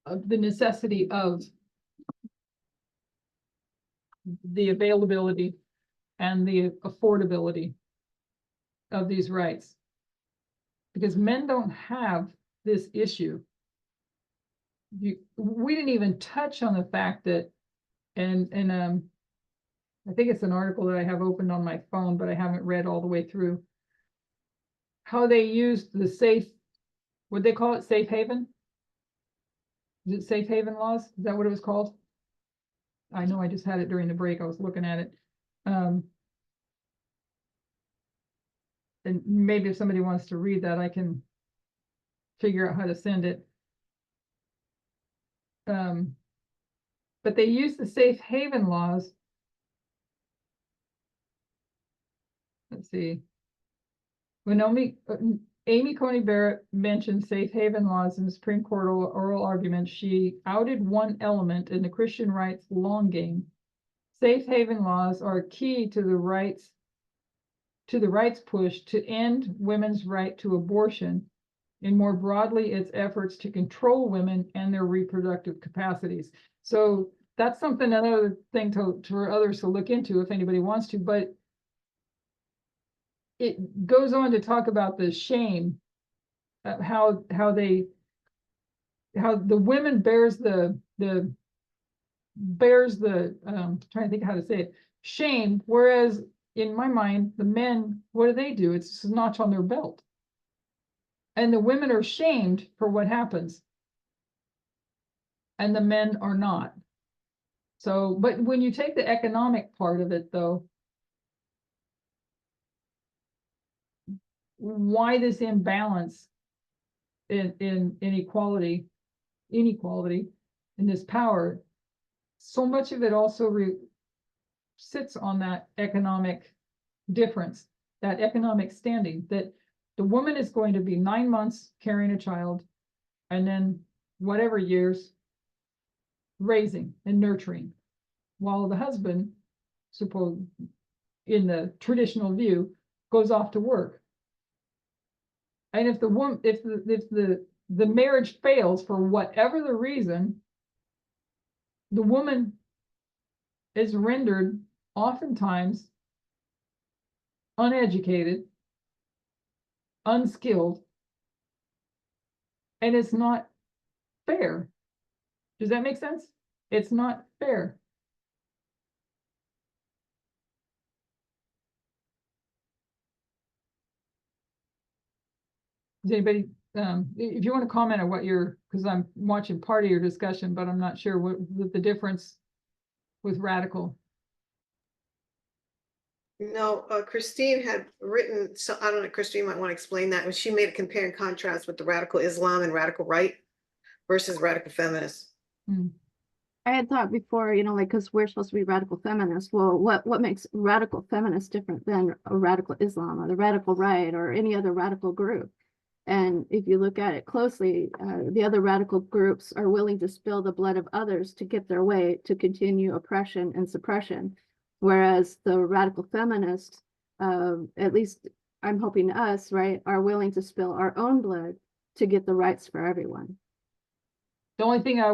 Of the necessity of the availability and the affordability of these rights. Because men don't have this issue. We didn't even touch on the fact that, and I think it's an article that I have opened on my phone, but I haven't read all the way through, how they used the would they call it safe haven? Is it safe haven laws? Is that what it was called? I know I just had it during the break. I was looking at it. and maybe if somebody wants to read that, I can figure out how to send it. But they use the safe haven laws. Let's see. When Amy Coney Barrett mentioned safe haven laws in the Supreme Court oral argument, she outed one element in the Christian rights long game. Safe haven laws are key to the rights push to end women's right to abortion, and more broadly, its efforts to control women and their reproductive capacities. So that's something, another thing for others to look into if anybody wants to, but it goes on to talk about the shame, how the women bears the trying to think how to say it, shame, whereas in my mind, the men, what do? It's a notch on their belt. And the women are shamed for what happens. And the men are not. So, but when you take the economic part of it though, why this imbalance in inequality in this power, so much of it also sits on that economic difference, that economic standing, that the woman is going to be 9 months carrying a child and then whatever years raising and nurturing, while the husband, suppose in the traditional view, goes off to work. And if the marriage fails for whatever the reason, the woman is rendered oftentimes uneducated, unskilled, and it's not fair. Does that make sense? It's not fair. Does anybody, if you want to comment on what because I'm watching part of your discussion, but I'm not sure what the difference with radical. No, Christine had written, so I don't know, Christine might want to explain that. When she made a compare and contrast with the radical Islam and radical right versus radical feminists. I had thought before, like, because we're supposed to be radical feminists. Well, what makes radical feminists different than a radical Islam or the radical right or any other radical group? And if you look at it closely, the other radical groups are willing to spill the blood of others to get their way, to continue oppression and suppression. Whereas the radical feminists, at least I'm hoping us, right, are willing to spill our own blood to get the rights for everyone. The only thing I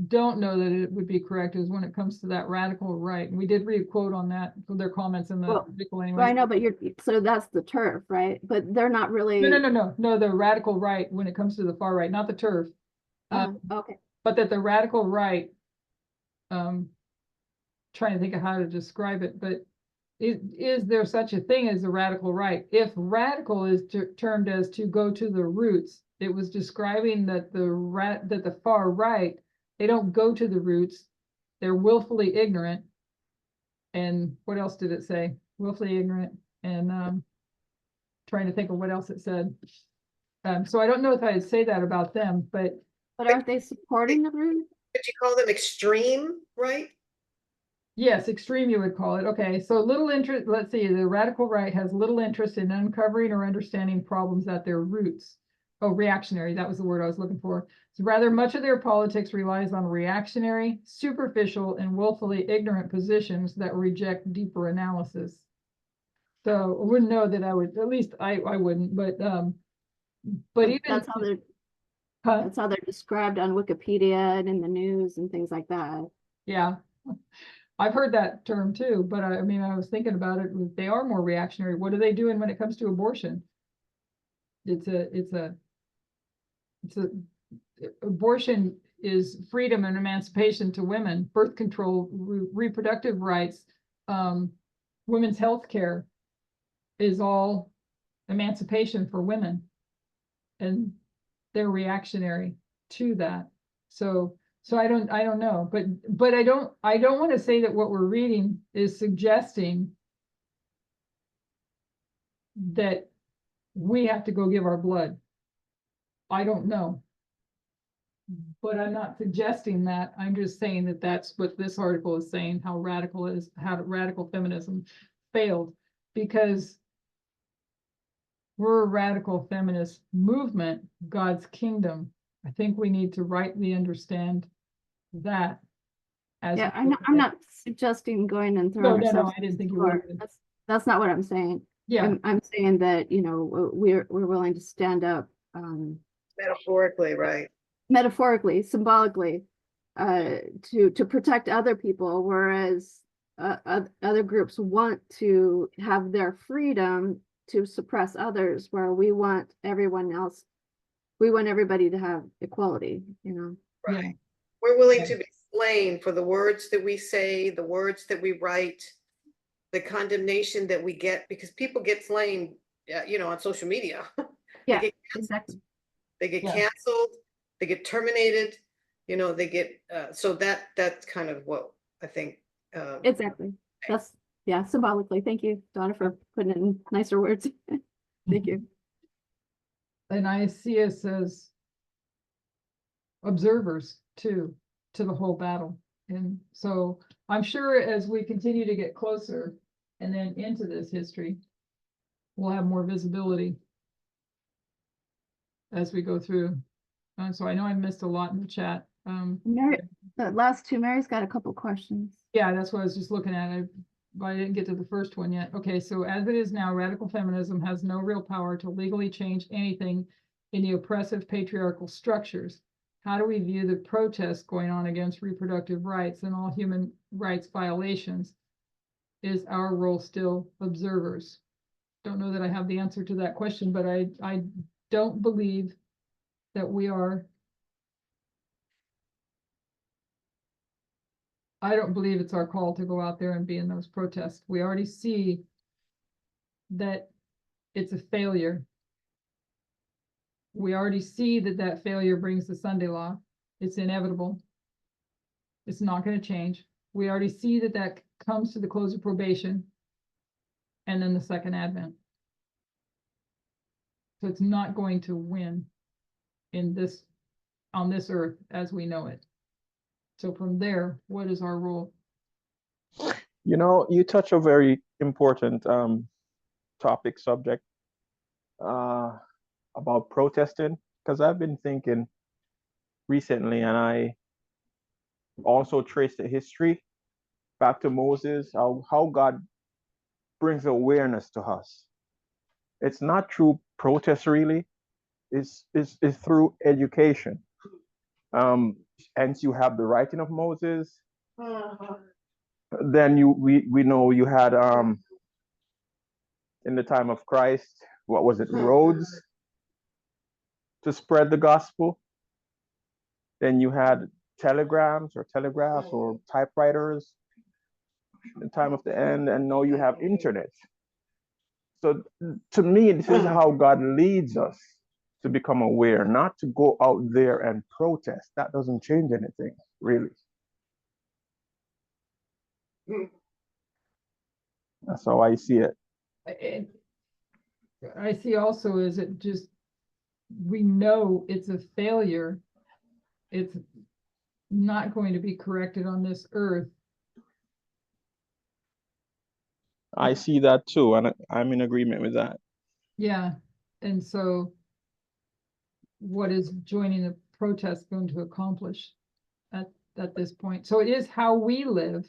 don't know that it would be correct is when it comes to that radical right. And we did read a quote on that for their comments in the article anyway. Well, I know, but so that's the turf, right? But they're not really. No, the radical right when it comes to the far right, not the turf. Okay. But that the radical right, trying to think of how to describe it, but is there such a thing as a radical right? If radical is termed as to go to the roots, it was describing that the far right, they don't go to the roots, they're willfully ignorant. And what else did it say? Willfully ignorant, and trying to think of what else it said. So I don't know if I'd say that about them, but aren't they supporting the roots? Could you call them extreme, right? yes, extreme you would call it. Okay, so little interest, let's see, the radical right has little interest in uncovering or understanding problems at their roots. Oh, reactionary, that was the word I was looking for. So rather, much of their politics relies on reactionary, superficial, and willfully ignorant positions that reject deeper analysis. So I wouldn't know that I would, at least I wouldn't, but even that's how they're huh? that's how they're described on Wikipedia and in the news and things like that. Yeah. I've heard that term too, but I mean, I was thinking about it. They are more reactionary. What are they doing when it comes to abortion? Abortion is freedom and emancipation to women, birth control, reproductive rights, women's health care is all emancipation for women. And they're reactionary to that. So I don't know, but I don't want to say that what we're reading is suggesting that we have to go give our blood. I don't know. But I'm not suggesting that. I'm just saying that that's what this article is saying, how radical feminism failed, because we're a radical feminist movement, God's kingdom. I think we need to rightly understand that. As Yeah, we I'm not suggesting going and No, throwing no, ourselves. I didn't think you or- would. That's not what I'm saying. Yeah, I'm saying that, you know, we're willing to stand up, Metaphorically, right? metaphorically, symbolically, to protect other people, whereas other groups want to have their freedom to suppress others, where we want everybody to have equality, you know. yeah, Right. We're willing Yeah. to be slain for the words that we say, the words that we write, the condemnation that we get, because people get slain, on social media. Yeah, get exactly. They get Yeah. canceled, they get terminated, they get, so that's kind of what I think. Exactly. That's, yeah, symbolically. Thank you, Donna, for putting it in nicer words. Thank you. and I see us as observers too, to the whole battle. And so I'm sure as we continue to get closer and then into this history, we'll have more visibility as we go through. So I know I missed a lot in the chat. Mary, the last two, Mary's got a couple questions. Yeah, that's what I was just looking at. But I didn't get to the first one yet. Okay, so as it is now, radical feminism has no real power to legally change anything in the oppressive patriarchal structures. How do we view the protests going on against reproductive rights and all human rights violations? Is our role still observers? Don't know that I have the answer to that question, but I don't believe that we are. I don't believe it's our call to go out there and be in those protests. We already see that it's a failure. We already see that failure brings the Sunday law. It's inevitable. It's not going to change. We already see that comes to the close of probation and then the second advent. So it's not going to win on this earth as we know it. So from there, what is our role? You touch a very important subject about protesting, because I've been thinking recently, and I also traced the history back to Moses, how God brings awareness to us. It's not through protest really, it's through education. And you have the writing of Moses. Then we know you had in the time of Christ, what was it, roads to spread the gospel. Then you had telegrams or telegraphs or typewriters in the time of the end, and now you have internet. So to me, this is how God leads us to become aware, not to go out there and protest. That doesn't change anything, really. That's how I see it. I see also is it just, we know it's a failure. It's not going to be corrected on this earth. I see that too, and I'm in agreement with that. Yeah, and so what is joining the protest going to accomplish at this point? So it is how we live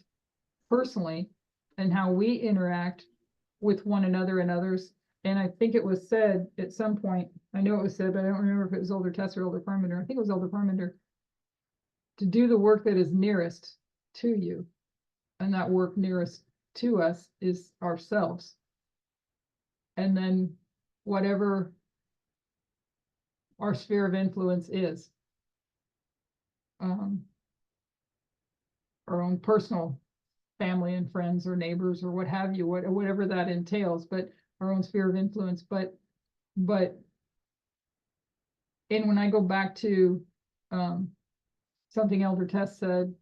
personally and how we interact with one another and others. And I think it was said at some point, I know it was said, but I don't remember if it was Elder Tess or Elder Parmenter. I think it was Elder Parmenter, to do the work that is nearest to you. And that work nearest to us is ourselves. And then whatever our sphere of influence is. Our own personal family and friends or neighbors or what have you, whatever that entails, but our own sphere of influence. But and when I go back to something Elder Tess said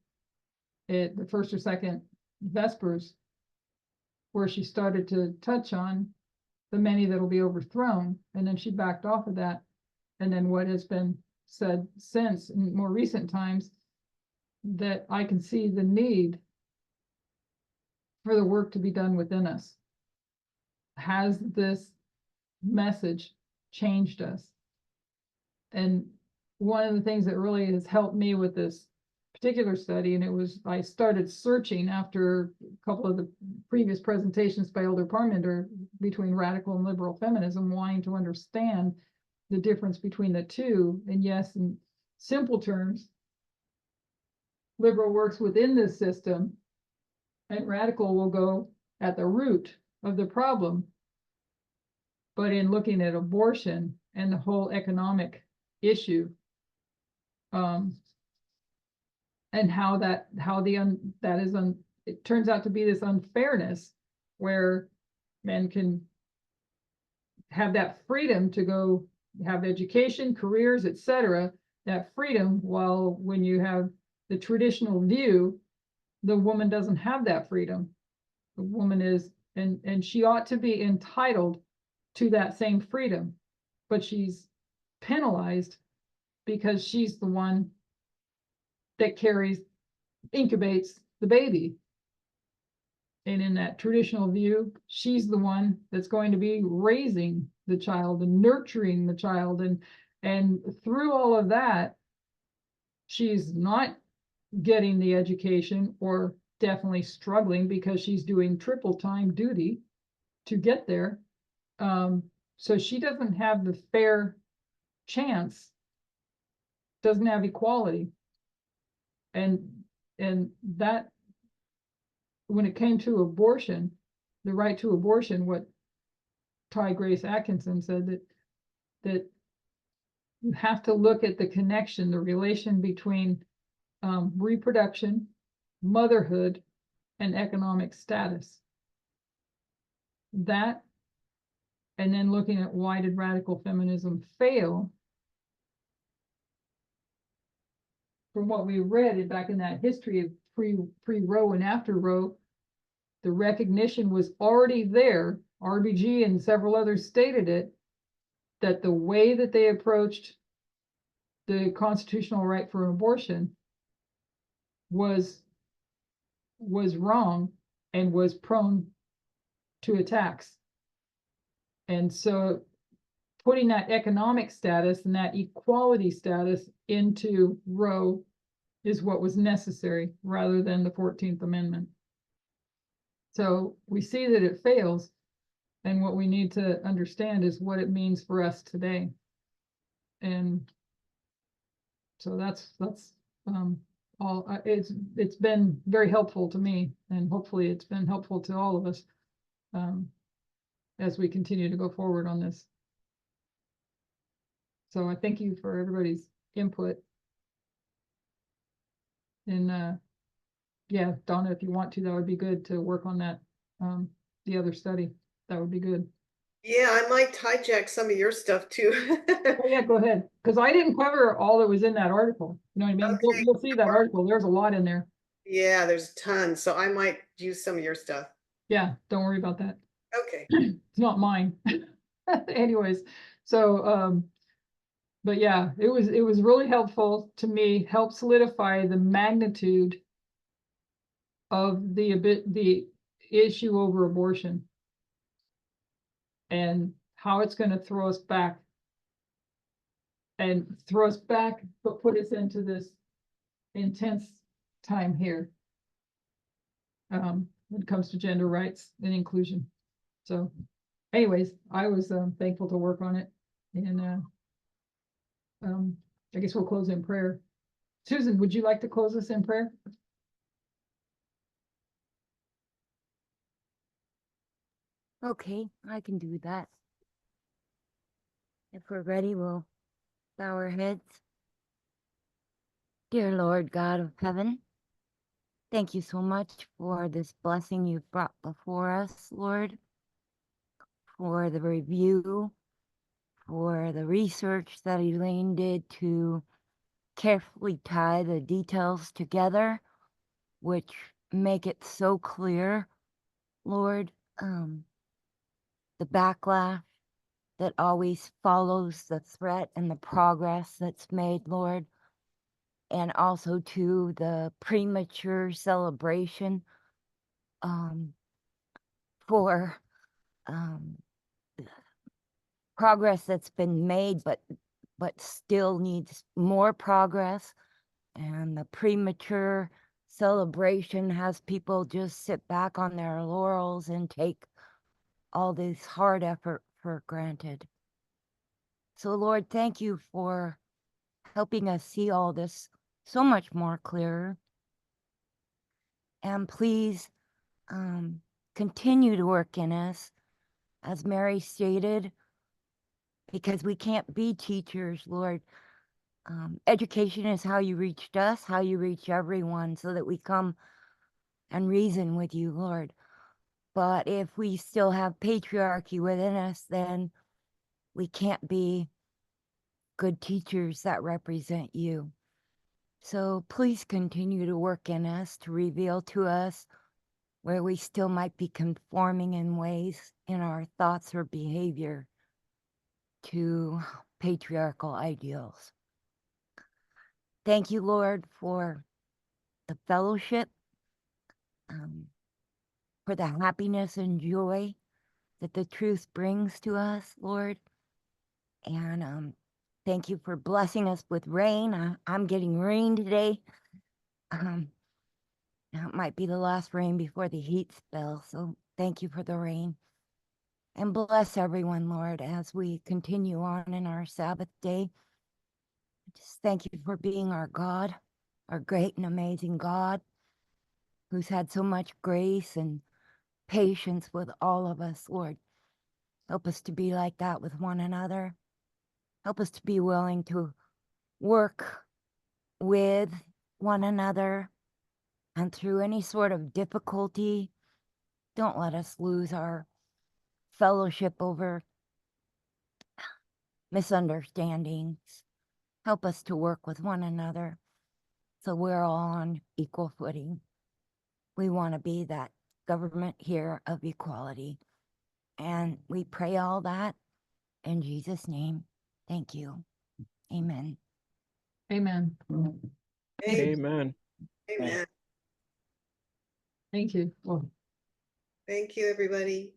at the first or second Vespers, where she started to touch on the many that'll be overthrown. And then she backed off of that. And then what has been said since in more recent times, that I can see the need for the work to be done within us. Has this message changed us? And one of the things that really has helped me with this particular study, and I started searching after a couple of the previous presentations by Elder Parmenter between radical and liberal feminism, wanting to understand the difference between the two. And yes, in simple terms, liberal works within this system and radical will go at the root of the problem. But in looking at abortion and the whole economic issue, and it turns out to be this unfairness where men can have that freedom to go have education, careers, etc., that freedom, while when you have the traditional view, the woman doesn't have that freedom. The woman is, and she ought to be entitled to that same freedom, but she's penalized because she's the one that incubates the baby. And in that traditional view, she's the one that's going to be raising the child and nurturing the child. And through all of that, she's not getting the education, or definitely struggling because she's doing triple time duty to get there. So she doesn't have the fair chance, doesn't have equality. And that, when it came to abortion, the right to abortion, what Ty Grace Atkinson said, that you have to look at the connection, the relation between reproduction, motherhood, and economic status. That, and then looking at why did radical feminism fail? From what we read back in that history of pre-Roe and after Roe, the recognition was already there. RBG and several others stated it, that the way that they approached the constitutional right for abortion was wrong and was prone to attacks. And so putting that economic status and that equality status into Roe is what was necessary, rather than the 14th Amendment. So we see that it fails, and what we need to understand is what it means for us today. And so that's all. It's been very helpful to me, and hopefully it's been helpful to all of us as we continue to go forward on this. So I thank you for everybody's input. And yeah, Donna, if you want to, that would be good to work on that, the other study. That would be good. Yeah, I might hijack some of your stuff too. Oh yeah, go ahead. Because I didn't cover all that was in that article. You know what I mean? Okay. You'll see that article. There's a lot in there. Yeah, there's tons, so I might use some of your stuff. Yeah, don't worry about that. Okay. It's not mine. Anyways, so but yeah, it was really helpful to me, help solidify the magnitude of the issue over abortion and how it's going to throw us back, but put us into this intense time here when it comes to gender rights and inclusion. So anyways, I was thankful to work on it, and I guess we'll close in prayer. Susan, would you like to close us in prayer? Okay, I can do that. If we're ready, we'll bow our heads. Dear Lord God of heaven, thank you so much for this blessing you've brought before us, Lord, for the review, for the research that Elaine did to carefully tie the details together, which make it so clear, Lord. the backlash that always follows the threat and the progress that's made, Lord. And also to the premature celebration for progress that's been made, but still needs more progress. And the premature celebration has people just sit back on their laurels and take all this hard effort for granted. So Lord, thank you for helping us see all this so much more clearer. And please continue to work in us, as Mary stated, because we can't be teachers, Lord. Education is how you reached us, how you reach everyone, so that we come and reason with you, Lord. But if we still have patriarchy within us, then we can't be good teachers that represent you. So please continue to work in us, to reveal to us where we still might be conforming in ways in our thoughts or behavior to patriarchal ideals. Thank you, Lord, for the fellowship, for the happiness and joy that the truth brings to us, Lord. And thank you for blessing us with rain. I'm getting rain today. Now it might be the last rain before the heat spell, so thank you for the rain. And bless everyone, Lord, as we continue on in our Sabbath day. Just thank you for being our God, our great and amazing God, who's had so much grace and patience with all of us, Lord. Help us to be like that with one another. Help us to be willing to work with one another, and through any sort of difficulty, don't let us lose our fellowship over misunderstandings. Help us to work with one another so we're all on equal footing. We want to be that government here of equality. And we pray all that in Jesus' name. Thank you. Amen. Amen. Amen. Amen. Thank you. Well, Thank you, everybody.